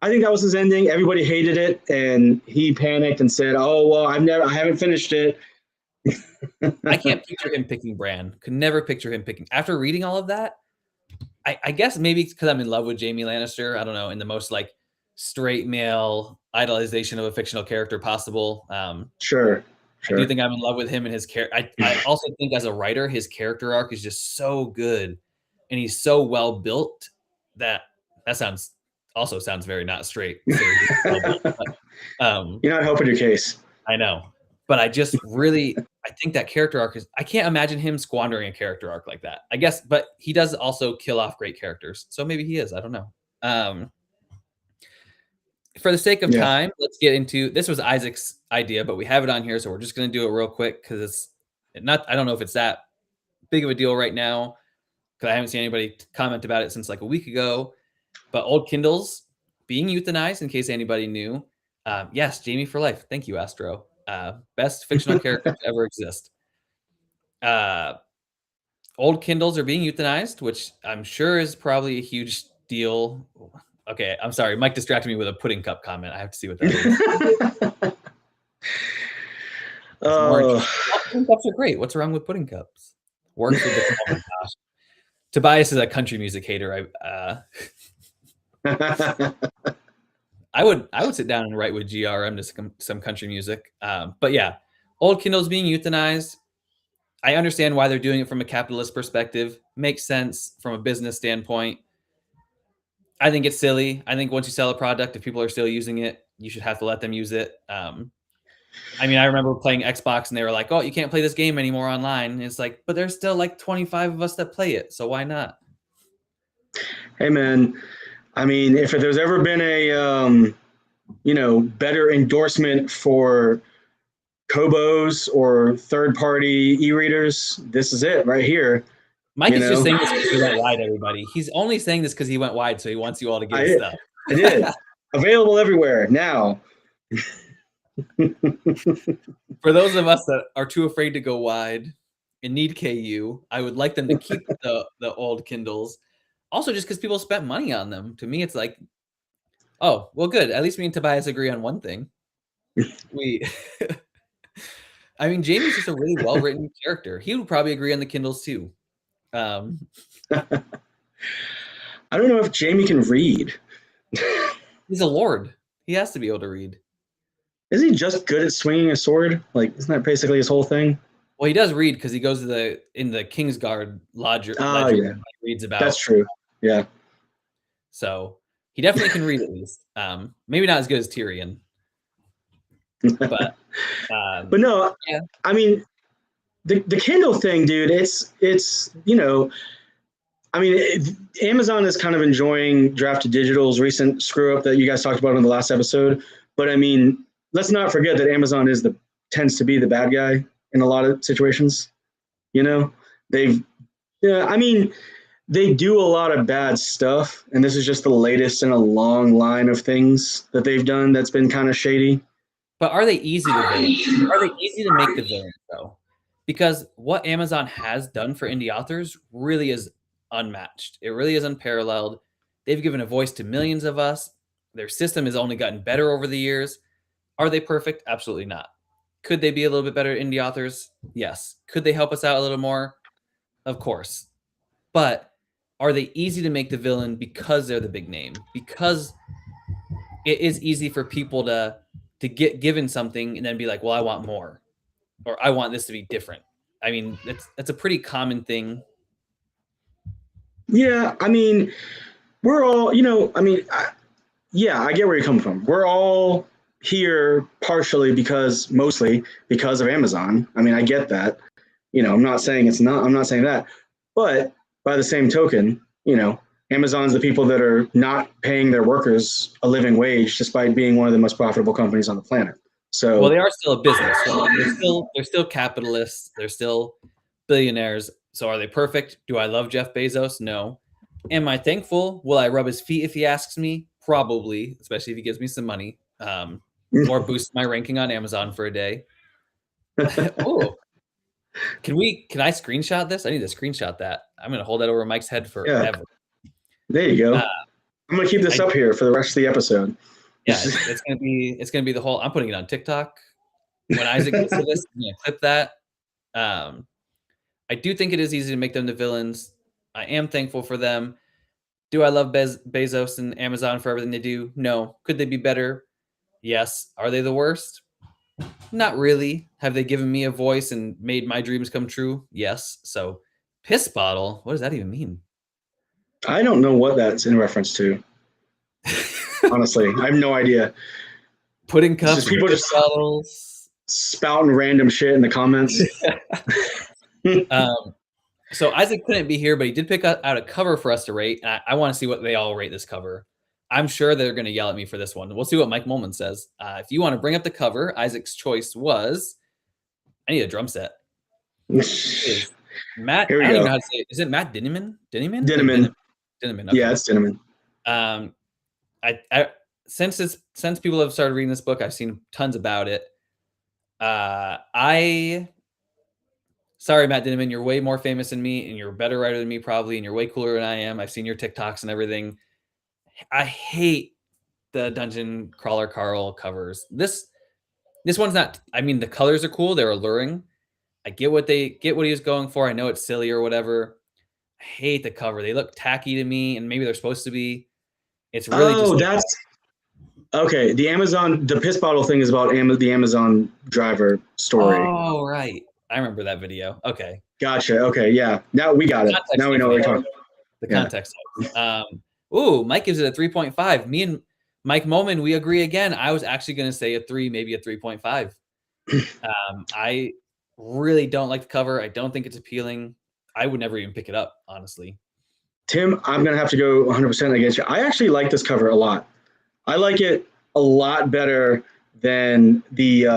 I think that was his ending. Everybody hated it, and he panicked and said, "Oh well, I haven't finished it." I can't picture him picking Bran. Could never picture him picking. After reading all of that, I guess maybe it's because I'm in love with Jaime Lannister. I don't know, in the most like straight male idolization of a fictional character possible. Sure. I do think I'm in love with him and his character. I also think as a writer, his character arc is just so good, and he's so well built that sounds very not straight. But, You're not helping your case. I know, but I just really I think that character arc is. I can't imagine him squandering a character arc like that. I guess, but he does also kill off great characters, so maybe he is. I don't know. For the sake of time, let's get into this. Was Isaac's idea, but we have it on here, so we're just going to do it real quick because it's not. I don't know if it's that big of a deal right now because I haven't seen anybody comment about it since like a week ago. But old Kindles being euthanized, in case anybody knew. Yes, Jaime for life. Thank you, Astro. Best fictional character to ever exist. Old Kindles are being euthanized, which I'm sure is probably a huge deal. Okay, I'm sorry. Mike distracted me with a pudding cup comment. I have to see what that is. Pudding cups are great. What's wrong with pudding cups? Works with the oh my gosh. Tobias is a country music hater. I would sit down and write with GRM to some country music. But yeah, old Kindle's being euthanized. I understand why they're doing it from a capitalist perspective. Makes sense from a business standpoint. I think it's silly. I think once you sell a product, if people are still using it, you should have to let them use it. I mean, I remember playing Xbox and they were like, "Oh, you can't play this game anymore online." And it's like, but there's still like 25 of us that play it, so why not? Hey man, I mean, if there's ever been a better endorsement for Kobos or third-party e-readers, this is it right here. Mike is just saying this because he went wide, everybody. He's only saying this because he went wide, so he wants you all to get his stuff. I did. Available everywhere now. For those of us that are too afraid to go wide and need KU, I would like them to keep the old Kindles. Also, just because people spent money on them. To me, it's like, oh, well, good. At least me and Tobias agree on one thing. I mean, Jamie's just a really well-written character. He would probably agree on the Kindles too. I don't know if Jamie can read. He's a lord. He has to be able to read. Is he just good at swinging a sword? Like, isn't that basically his whole thing? Well, he does read because he goes to the Kingsguard ledger. Oh, yeah. Reads about. That's true. Yeah. So he definitely can read at least. Maybe not as good as Tyrion. But no, yeah. I mean, the Kindle thing, dude, it's I mean, Amazon is kind of enjoying Draft to Digital's recent screw up that you guys talked about in the last episode. But I mean, let's not forget that Amazon tends to be the bad guy in a lot of situations. They do a lot of bad stuff, and this is just the latest in a long line of things that they've done that's been kind of shady. But are they easy to villain? Are they easy to make the villains though? Because what Amazon has done for indie authors really is unmatched. It really is unparalleled. They've given a voice to millions of us. Their system has only gotten better over the years. Are they perfect? Absolutely not. Could they be a little bit better indie authors? Yes. Could they help us out a little more? Of course. But are they easy to make the villain because they're the big name? Because it is easy for people to get given something and then be like, well, I want more, or I want this to be different. I mean, that's a pretty common thing. Yeah, I mean, we're all, I get where you're coming from. We're all here mostly because of Amazon. I mean, I get that. I'm not saying that. But by the same token, Amazon's the people that are not paying their workers a living wage despite being one of the most profitable companies on the planet. So, well, they are still a business. So they're still capitalists. They're still billionaires. So are they perfect? Do I love Jeff Bezos? No. Am I thankful? Will I rub his feet if he asks me? Probably, especially if he gives me some money, or boost my ranking on Amazon for a day. Oh, can I screenshot this? I need to screenshot that. I'm going to hold that over Mike's head forever. Yeah. There you go. I'm going to keep this up here for the rest of the episode. Yeah, it's going to be the whole. I'm putting it on TikTok. When Isaac gets to this, I'm going to clip that. I do think it is easy to make them the villains. I am thankful for them. Do I love Bezos and Amazon for everything they do? No. Could they be better? Yes. Are they the worst? Not really. Have they given me a voice and made my dreams come true? Yes. So, piss bottle. What does that even mean? I don't know what that's in reference to. Honestly, I have no idea. Pudding cups, people just bottles, spouting random shit in the comments. So Isaac couldn't be here, but he did pick out a cover for us to rate. And I want to see what they all rate this cover. I'm sure they're going to yell at me for this one. We'll see what Mike Molman says. If you want to bring up the cover, Isaac's choice was, I need a drum set. Matt, I don't even know how to say it. Is it Matt Dinniman? Dinniman. Okay. Yeah, it's Dinniman. Since people have started reading this book, I've seen tons about it. Sorry, Matt Dinniman, you're way more famous than me, and you're a better writer than me probably, and you're way cooler than I am. I've seen your TikToks and everything. I hate the Dungeon Crawler Carl covers. This one's not. I mean, the colors are cool; they're alluring. I get what he was going for. I know it's silly or whatever. I hate the cover. They look tacky to me, and maybe they're supposed to be. It's really just Oh, like, that's okay. The piss bottle thing is about the Amazon driver story. oh right, I remember that video. Okay, Gotcha. Okay, yeah. Now we got it. context Now we know what helps, we're man. talking. The Yeah. context helps. Ooh, Mike gives it a 3.5. Me and Mike Moman, we agree again. I was actually going to say a 3, maybe a 3.5. I really don't like the cover. I don't think it's appealing. I would never even pick it up, honestly. Tim, I'm gonna have to go 100% against you. I actually like this cover a lot. I like it a lot better than the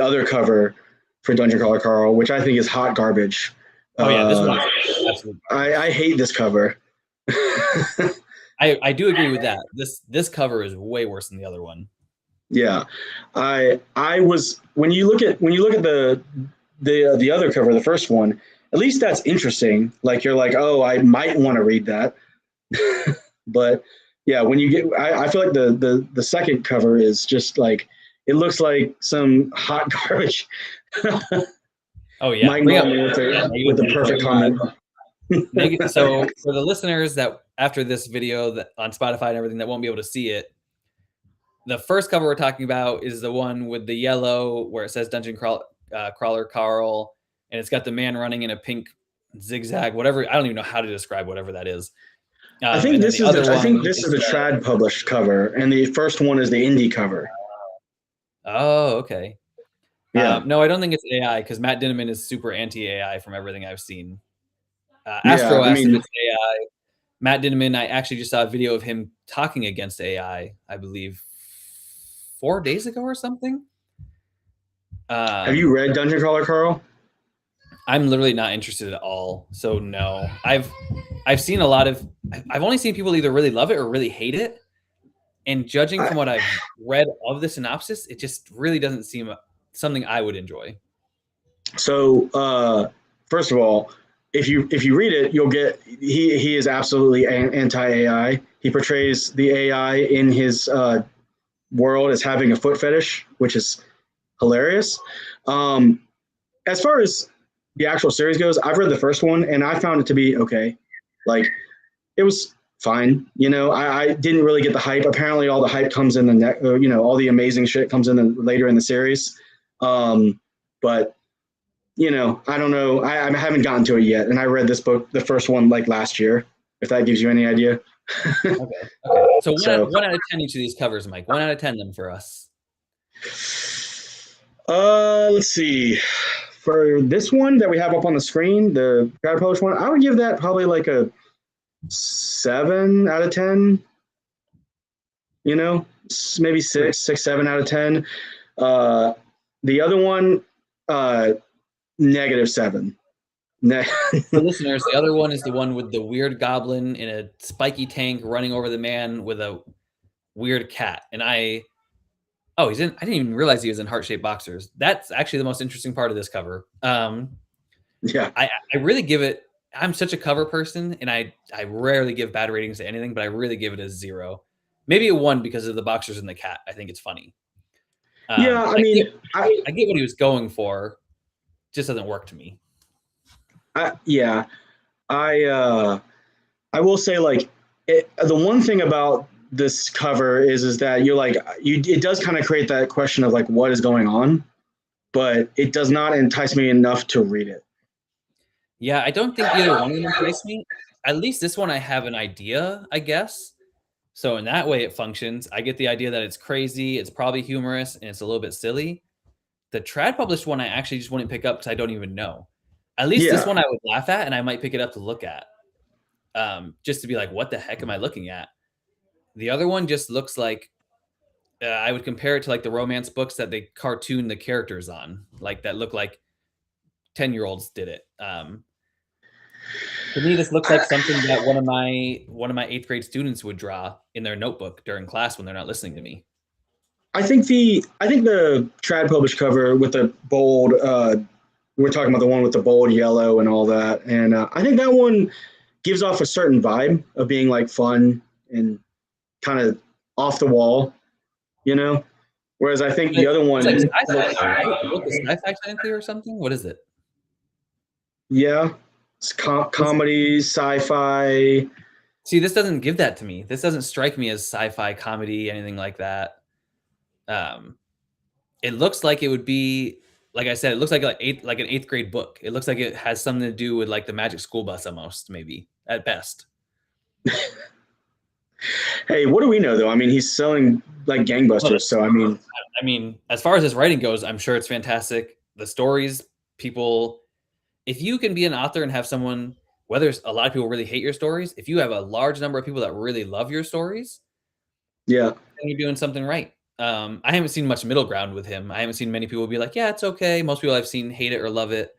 other cover for Dungeon Crawler Carl, which I think is hot garbage. Oh yeah, this one is absolutely. I hate this cover. I do agree with that. This cover is way worse than the other one. Yeah, I was when you look at the other cover, the first one. At least that's interesting. Like you're like, oh, I might want to read that. But yeah, when you get, I feel like the second cover is just like it looks like some hot garbage. Oh yeah, Mike Norman with the perfect comment. So for the listeners that after this video that on Spotify and everything that won't be able to see it, the first cover we're talking about is the one with the yellow where it says Crawler Carl, and it's got the man running in a pink zigzag, whatever. I don't even know how to describe whatever that is. I think this is the trad published cover, and the first one is the indie cover. Oh, okay. Yeah. No, I don't think it's AI because Matt Dinniman is super anti-AI from everything I've seen. Astro asked if it's AI. Matt Dinniman, I actually just saw a video of him talking against AI, I believe 4 days ago or something. Have you read Dungeon Crawler Carl? I'm literally not interested at all. So no, I've seen a lot of, I've only seen people either really love it or really hate it. And judging from what I've read of the synopsis, it just really doesn't seem something I would enjoy. So first of all, if you read it, you'll get he is absolutely anti-AI. He portrays the AI in his world as having a foot fetish, which is hilarious. As far as the actual series goes, I've read the first one and I found it to be okay. Like it was fine. I didn't really get the hype. Apparently, all the hype comes in all the amazing shit comes in later in the series. But I don't know. I haven't gotten to it yet, and I read this book, the first one, like last year. If that gives you any idea. Okay. So one out of 10 each of these covers, Mike. 1 out of 10 them for us. Let's see. For this one that we have up on the screen, the Trad Published one, I would give that probably like a 7 out of 10. Maybe 6, 7 out of 10. The other one, -7. For listeners, the other one is the one with the weird goblin in a spiky tank running over the man with a weird cat. And I didn't even realize he was in heart-shaped boxers. That's actually the most interesting part of this cover. Yeah. I really give it, I'm such a cover person, and I rarely give bad ratings to anything, but I really give it a 0. Maybe a 1 because of the boxers and the cat. I think it's funny. Yeah, I mean, I get what he was going for. Just doesn't work to me. I will say, like, the one thing about this cover is that you're like, it does kind of create that question of like, what is going on, but it does not entice me enough to read it. Yeah, I don't think either one of them entice me. At least this one I have an idea, I guess. So in that way it functions. I get the idea that it's crazy, it's probably humorous, and it's a little bit silly. The trad published one I actually just wouldn't pick up because I don't even know. At least this one I would laugh at, and I might pick it up to look at. Just to be like, what the heck am I looking at? The other one just looks like, I would compare it to like the romance books that they cartoon the characters on, like that look like 10-year-olds did it. To me, this looks like something that one of my 8th grade students would draw in their notebook during class when they're not listening to me. I think the trad published cover with the bold, we're talking about the one with the bold yellow and all that, and I think that one gives off a certain vibe of being like fun and kind of off the wall, Whereas I think the other It's one, like sci-fi though, right? The book is sci-fi technically or something? What is it? yeah, it's comedy, sci-fi. See, this doesn't give that to me. This doesn't strike me as sci-fi comedy, anything like that. Um, it looks like it would be, like I said, it looks like an eighth grade book. It looks like it has something to do with like the Magic School Bus almost, maybe at best. Hey, what do we know though? I mean, he's selling like gangbusters. So I mean, as far as his writing goes, I'm sure it's fantastic. The stories, people, if you can be an author and have someone, whether a lot of people really hate your stories, if you have a large number of people that really love your stories, yeah, then you're doing something right. I haven't seen much middle ground with him. I haven't seen many people be like, yeah, it's okay. Most people I've seen hate it or love it.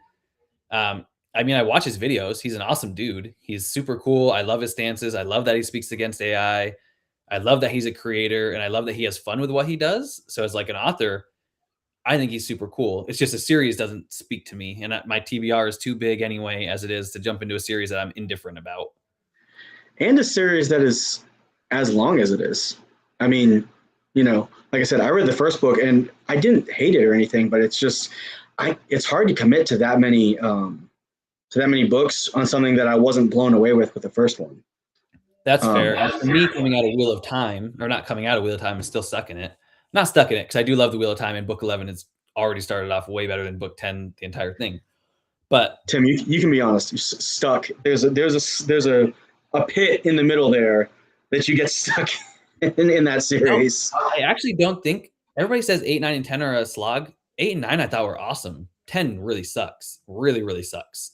I mean, I watch his videos. He's an awesome dude. He's super cool. I love his stances. I love that he speaks against AI. I love that he's a creator, and I love that he has fun with what he does. So as like an author, I think he's super cool. It's just a series doesn't speak to me, and my TBR is too big anyway, as it is to jump into a series that I'm indifferent about. and a series that is as long as it is. I mean, like I said, I read the first book and I didn't hate it or anything, but it's just, it's hard to commit to that many books on something that I wasn't blown away with the first one. That's fair. And for me, coming out of Wheel of Time, or not coming out of Wheel of Time, and still stuck in it. Not stuck in it because I do love the Wheel of Time, and Book 11 has already started off way better than Book 10, the entire thing. But Tim, you can be honest. You're stuck. There's a pit in the middle there that you get stuck in that series. I actually don't think everybody says 8, 9, and 10 are a slog. 8 and 9 I thought were awesome. 10 really sucks. Really, really sucks.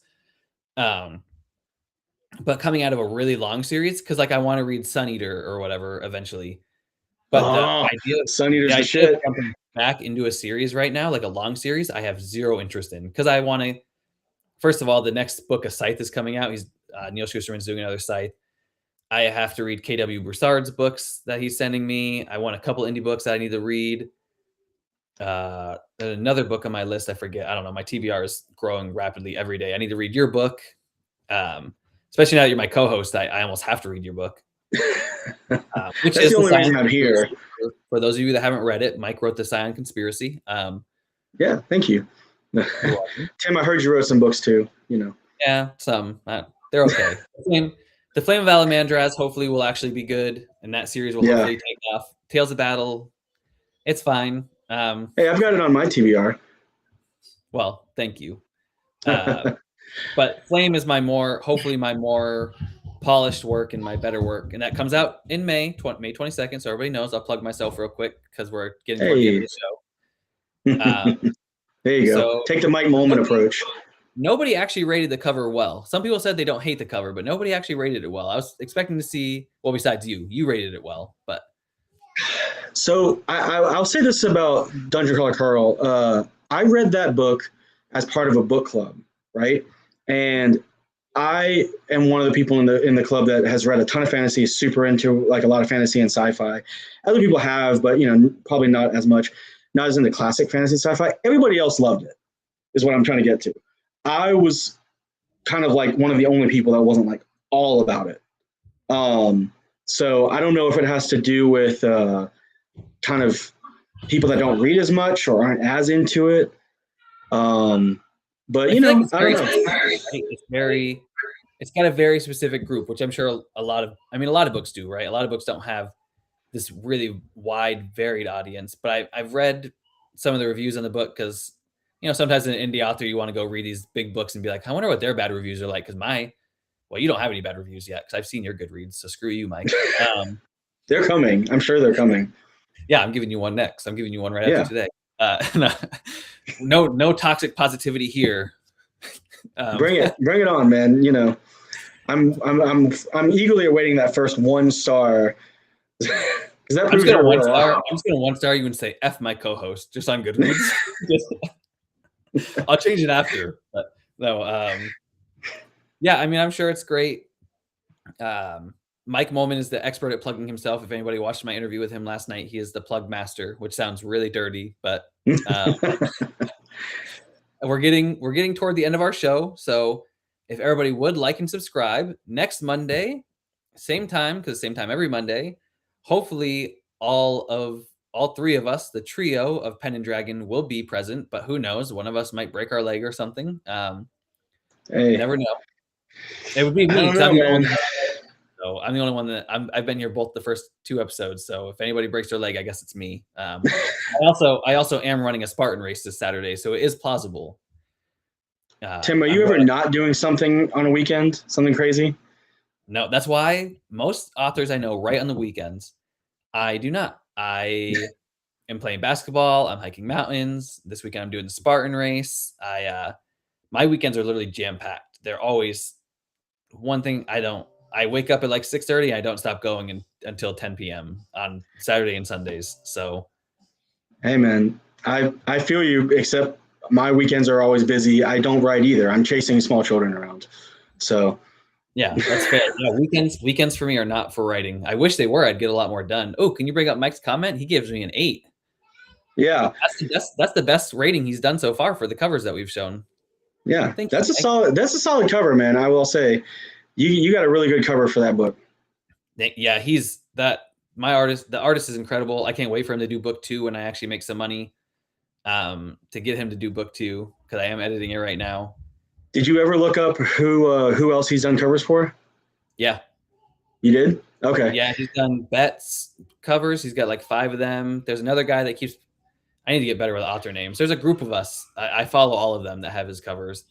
But coming out of a really long series, because like I want to read Sun Eater or whatever eventually. But the idea of Sun Eater's the shit. Jumping back into a series right now, like a long series, I have zero interest in because I want to. First of all, the next book of Scythe is coming out. He's Neil Schusterman's doing another Scythe. I have to read K.W. Broussard's books that he's sending me. I want a couple indie books that I need to read. Another book on my list, I forget. I don't know. My TBR is growing rapidly every day. I need to read your book. Especially now that you're my co-host, I almost have to read your book. Which That's is the only reason I'm here. For those of you that haven't read it, Mike wrote the Scion Conspiracy. Yeah, thank you. Tim, I heard you wrote some books too. Yeah, some. They're okay. The Flame of Alamandraz hopefully will actually be good, and that series will hopefully take off. Tales of Battle, it's fine. Hey, I've got it on my TBR. Well, thank you. But Flame is hopefully my more polished work and my better work, and that comes out in May 22nd. So everybody knows. I'll plug myself real quick because we're getting toward the end of the show. There you go. So take the Mike Molman approach. Nobody actually rated the cover well. Some people said they don't hate the cover, but nobody actually rated it well. I was expecting to see, well, besides you rated it well, but. So I'll say this about Dungeon Crawler Carl. I read that book as part of a book club, right? And I am one of the people in the club that has read a ton of fantasy, is super into like a lot of fantasy and sci-fi. Other people have, but probably not as much, not as into classic fantasy and sci-fi. Everybody else loved it, is what I'm trying to get to. I was kind of like one of the only people that wasn't like all about it. So I don't know if it has to do with kind of people that don't read as much or aren't as into it. But I don't know. It's got a very specific group, which I'm sure a lot of books do, right? A lot of books don't have this really wide, varied audience. But I've read some of the reviews on the book because, sometimes as an indie author, you want to go read these big books and be like, I wonder what their bad reviews are like. Because you don't have any bad reviews yet because I've seen your good reads. So screw you, Mike. They're coming. I'm sure they're coming. Yeah, I'm giving you one next. I'm giving you one right after today. No toxic positivity here. Bring it on, man. I'm eagerly awaiting that first 1 star. I'm just gonna 1 star you and say F my co-host just on Goodreads. I'll change it after. But no, yeah, I'm sure it's great. Mike Molman is the expert at plugging himself. If anybody watched my interview with him last night, he is the plug master, which sounds really dirty, but we're getting toward the end of our show. So if everybody would like and subscribe, next Monday, same time, because same time every Monday, hopefully all all three of us, the trio of Pen and Dragon, will be present, but who knows? One of us might break our leg or something. Hey, Never know. It would be I me don't because I'm know, the only man. one. So I'm the only one that I've been here both the first 2 episodes. So if anybody breaks their leg, I guess it's me. I also am running a Spartan race this Saturday, so it is plausible. Tim, are I'm you ever going. not doing something on a weekend? Something crazy? No, that's why most authors I know write on the weekends. I do not. I am playing basketball. I'm hiking mountains. This weekend I'm doing the Spartan race. My weekends are literally jam packed. They're always one thing. I wake up at like 6:30. I don't stop going until 10 p.m. on Saturday and Sundays. So Hey, man, I feel you. Except my weekends are always busy. I don't write either. I'm chasing small children around. So yeah, that's fair. Yeah, weekends for me are not for writing. I wish they were. I'd get a lot more done. Oh, can you bring up Mike's comment? He gives me an 8. yeah, That's the best rating he's done so far for the covers that we've shown. yeah, Thank you, Mike. that's a solid cover, man. I will say, you got a really good cover for that book. Yeah, he's that my artist. The artist is incredible. I can't wait for him to do book 2 when I actually make some money. To get him to do book 2 because I am editing it right now. Did you ever look up who else he's done covers for? Yeah, You did? Okay. yeah, he's done Bet's covers. He's got like 5 of them. There's another guy that keeps. I need to get better with author names. There's a group of us. I follow all of them that have his covers.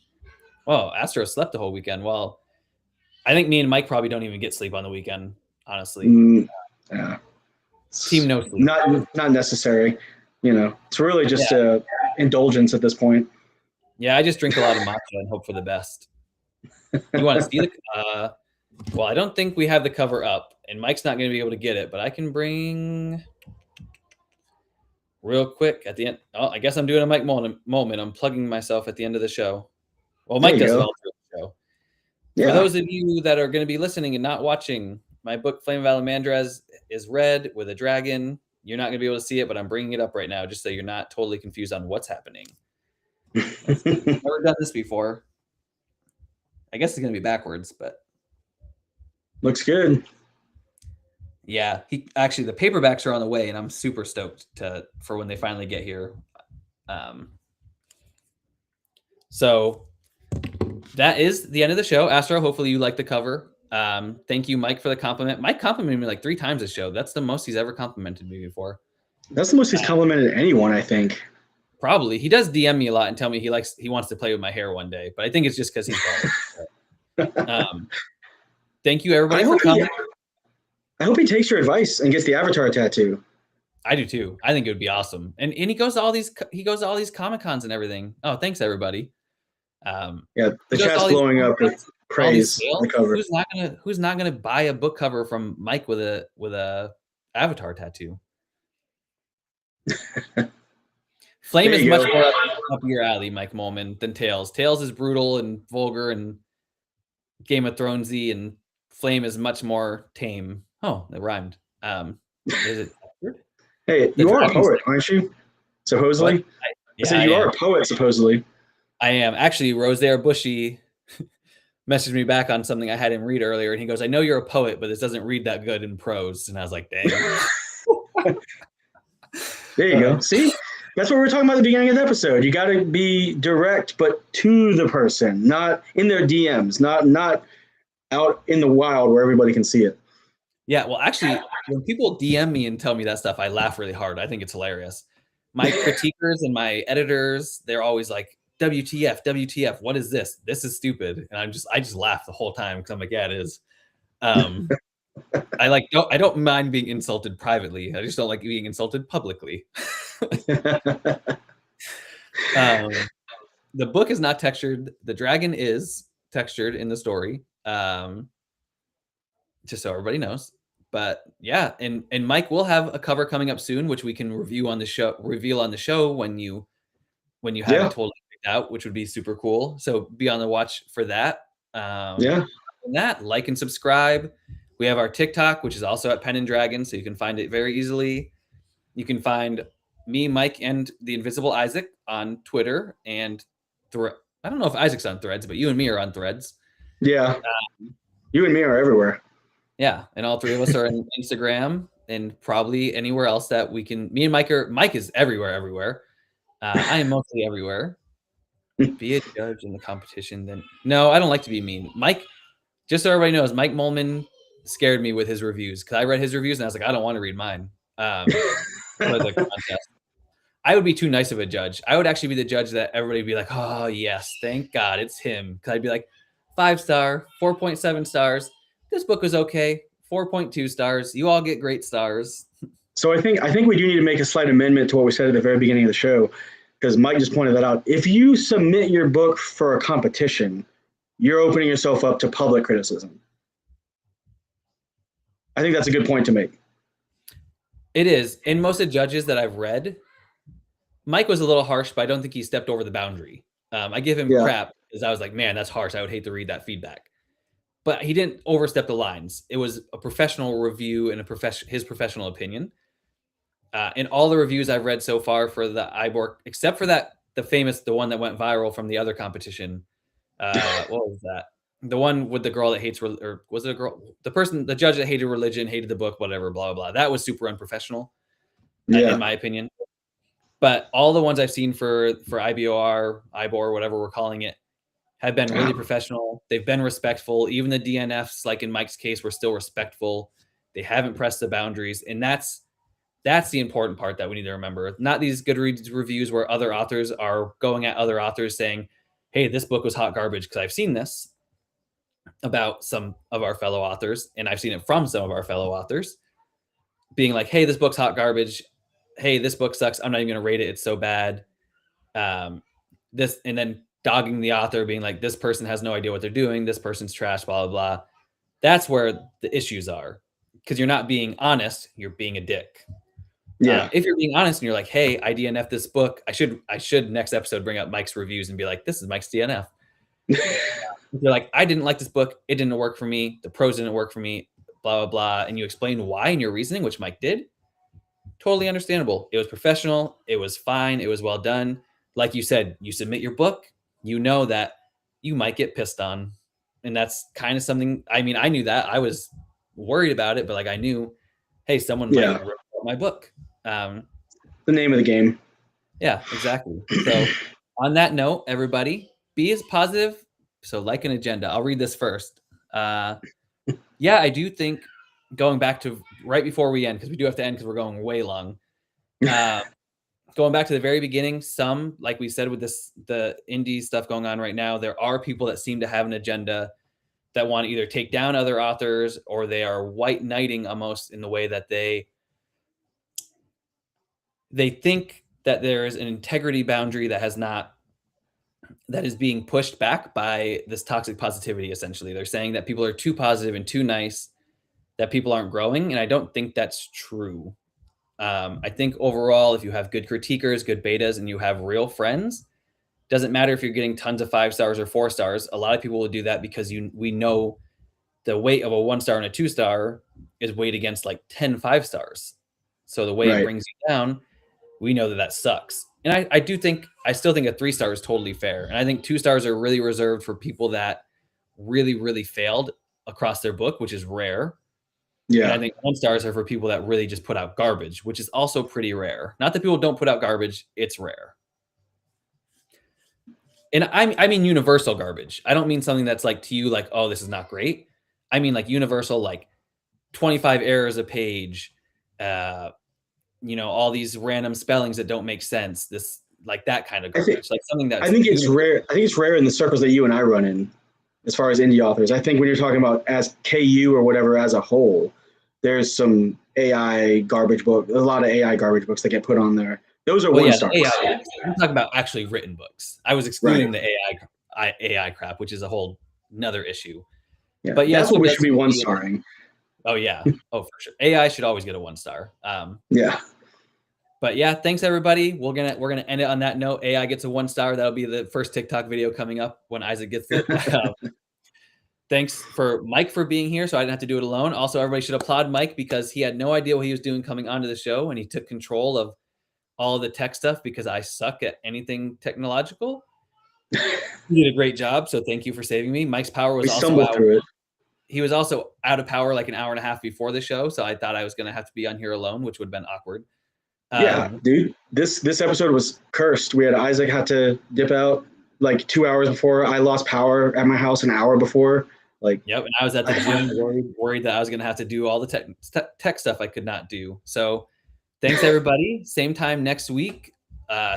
Well, Astro slept the whole weekend. Well, I think me and Mike probably don't even get sleep on the weekend, honestly. Yeah. Team no sleep. Not necessary. It's really just indulgence at this point. Yeah, I just drink a lot of matcha and hope for the best. You want to see the? Well, I don't think we have the cover up, and Mike's not going to be able to get it, but I can bring real quick at the end. Oh, I guess I'm doing a Mike moment. I'm plugging myself at the end of the show. Well, Mike does it all through the show. Yeah. For those of you that are going to be listening and not watching, my book Flame of Alamandrez is red with a dragon. You're not going to be able to see it, but I'm bringing it up right now just so you're not totally confused on what's happening. Never done this before. I guess it's going to be backwards, but looks good. Yeah, the paperbacks are on the way, and I'm super stoked for when they finally get here. So that is the end of the show. Astro, hopefully you like the cover. Thank you, Mike, for the compliment. Mike complimented me like 3 times this show. That's the most he's ever complimented me before. That's the most he's complimented anyone, I think. Probably. He does DM me a lot and tell me he wants to play with my hair one day, but I think it's just because he's bald. Thank you, everybody, for coming. I hope he takes your advice and gets the Avatar tattoo. I do too. I think it would be awesome. And he goes to all these Comic-Cons and everything. Oh, thanks everybody. The chat's blowing up with praise on the cover. Who's not gonna buy a book cover from Mike with a Avatar tattoo? Flame is much more up your alley, Mike Molman, than Tales. Tales is brutal and vulgar and Game of Thronesy, and Flame is much more tame. Oh, it rhymed. Is it? Hey, you are a poet, aren't you? Supposedly. I said you are a poet, supposedly. I am. Actually, Rosaire Bushy messaged me back on something I had him read earlier, and he goes, "I know you're a poet, but this doesn't read that good in prose." And I was like, "Dang." There you go. See? That's what we were talking about at the beginning of the episode. You got to be direct, but to the person, not in their DMs, not out in the wild where everybody can see it. Yeah, well, actually, when people DM me and tell me that stuff, I laugh really hard. I think it's hilarious. My critiquers and my editors, they're always like, WTF, WTF, what is this? This is stupid. And I just laugh the whole time because I'm like, yeah, it is. I don't mind being insulted privately. I just don't like being insulted publicly. The book is not textured. The dragon is textured in the story. Just so everybody knows. But yeah, and Mike will have a cover coming up soon, which we can reveal on the show when you have it totally picked out, which would be super cool. So be on the watch for that. And that, like and subscribe. We have our TikTok, which is also at Pen and Dragon, so you can find it very easily. You can find me, Mike, and the Invisible Isaac on Twitter and I don't know if Isaac's on Threads, but you and me are on Threads. Yeah, you and me are everywhere. Yeah, and all 3 of us are on Instagram. and probably anywhere else that we can. Me and Mike is everywhere. I am mostly everywhere. Be a judge in the competition. Then no, I don't like to be mean. Mike, just so everybody knows, Mike Molman scared me with his reviews because I read his reviews and I was like, I don't want to read mine for the contest. I would be too nice of a judge. I would actually be the judge that everybody would be like, oh, yes, thank God it's him. Because I'd be like, 5-star, 4.7 stars. This book was okay. 4.2 stars. You all get great stars. So I think we do need to make a slight amendment to what we said at the very beginning of the show, because Mike just pointed that out. If you submit your book for a competition, you're opening yourself up to public criticism. I think that's a good point to make. It is. And most of the judges that I've read, Mike was a little harsh, but I don't think he stepped over the boundary. I give him crap because I was like, man, that's harsh. I would hate to read that feedback. But he didn't overstep the lines. It was a professional review and his professional opinion. In all the reviews I've read so far for the IBOR, except for the one that went viral from the other competition. What was that? The one with the girl that hates, or was it a girl? The judge that hated religion, hated the book, whatever, blah, blah, blah. That was super unprofessional, in my opinion. But all the ones I've seen for IBOR, whatever we're calling it, have been really professional. They've been respectful. Even the DNFs, like in Mike's case, were still respectful. They haven't pressed the boundaries. And that's the important part that we need to remember. Not these Goodreads reviews where other authors are going at other authors saying, hey, this book was hot garbage, because I've seen this about some of our fellow authors, and I've seen it from some of our fellow authors being like, hey, this book's hot garbage. Hey, this book sucks. I'm not even going to rate it. It's so bad. And then dogging the author, being like, this person has no idea what they're doing. This person's trash, blah, blah, blah. That's where the issues are, because you're not being honest. You're being a dick. Yeah. If you're being honest and you're like, hey, I DNF this book, I should next episode bring up Mike's reviews and be like, this is Mike's DNF. You're like, I didn't like this book. It didn't work for me. The prose didn't work for me, blah, blah, blah. And you explain why in your reasoning, which Mike did. Totally understandable. It was professional. It was fine. It was well done. Like you said, you submit your book, you know that you might get pissed on. And that's kind of something, I mean, I knew that. I was worried about it, but like I knew, hey, someone might report my book. The name of the game. Yeah, exactly. So on that note, everybody, be as positive. So like an agenda. I'll read this first. I do think, going back to right before we end, because we do have to end because we're going way long. Going back to the very beginning, like we said with the indie stuff going on right now, there are people that seem to have an agenda that want to either take down other authors, or they are white knighting almost in the way that they think that there is an integrity boundary that is being pushed back by this toxic positivity. Essentially, they're saying that people are too positive and too nice, that people aren't growing. And I don't think that's true. I think overall, if you have good critiquers, good betas, and you have real friends, doesn't matter if you're getting tons of 5 stars or 4 stars. A lot of people will do that because we know the weight of a 1-star and a 2-star is weighed against like 10 5-stars. So the way it brings you down, we know that sucks. And I still think a 3-star is totally fair. And I think 2 stars are really reserved for people that really, really failed across their book, which is rare. Yeah. And I think 1 stars are for people that really just put out garbage, which is also pretty rare. Not that people don't put out garbage, it's rare. And I mean universal garbage. I don't mean something that's like to you, like, oh, this is not great. I mean like universal, like 25 errors a page, all these random spellings that don't make sense. This, like that kind of garbage, like something that I think it's rare. I think it's rare in the circles that you and I run in, as far as indie authors. I think when you're talking about as KU or whatever as a whole, there's some AI garbage book. There's a lot of AI garbage books that get put on there. Those are 1 stars. I'm talking about actually written books. I was excluding the AI crap, which is a whole another issue. Yeah, but that's what we should be 1-starring. Oh yeah. Oh, for sure. AI should always get a 1-star. Yeah. But yeah, thanks everybody. We're gonna end it on that note. AI gets a 1-star. That'll be the first TikTok video coming up when Isaac gets it. Thanks for Mike for being here, so I didn't have to do it alone. Also, everybody should applaud Mike because he had no idea what he was doing coming onto the show, and he took control of all the tech stuff because I suck at anything technological. You did a great job, so thank you for saving me. Mike's power was also out. he was also out of power like an hour and a half before the show, so I thought I was going to have to be on here alone, which would have been awkward. Yeah, dude. This episode was cursed. We had Isaac had to dip out like 2 hours before. I lost power at my house an hour before. Like, yep, and I was at the gym worried that I was going to have to do all the tech stuff I could not do. So thanks, everybody. Same time next week.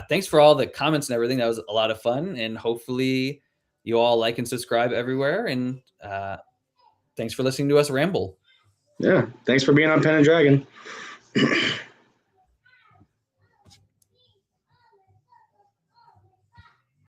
Thanks for all the comments and everything. That was a lot of fun, and hopefully you all like and subscribe everywhere. And thanks for listening to us ramble. Yeah, thanks for being on Pen and Dragon.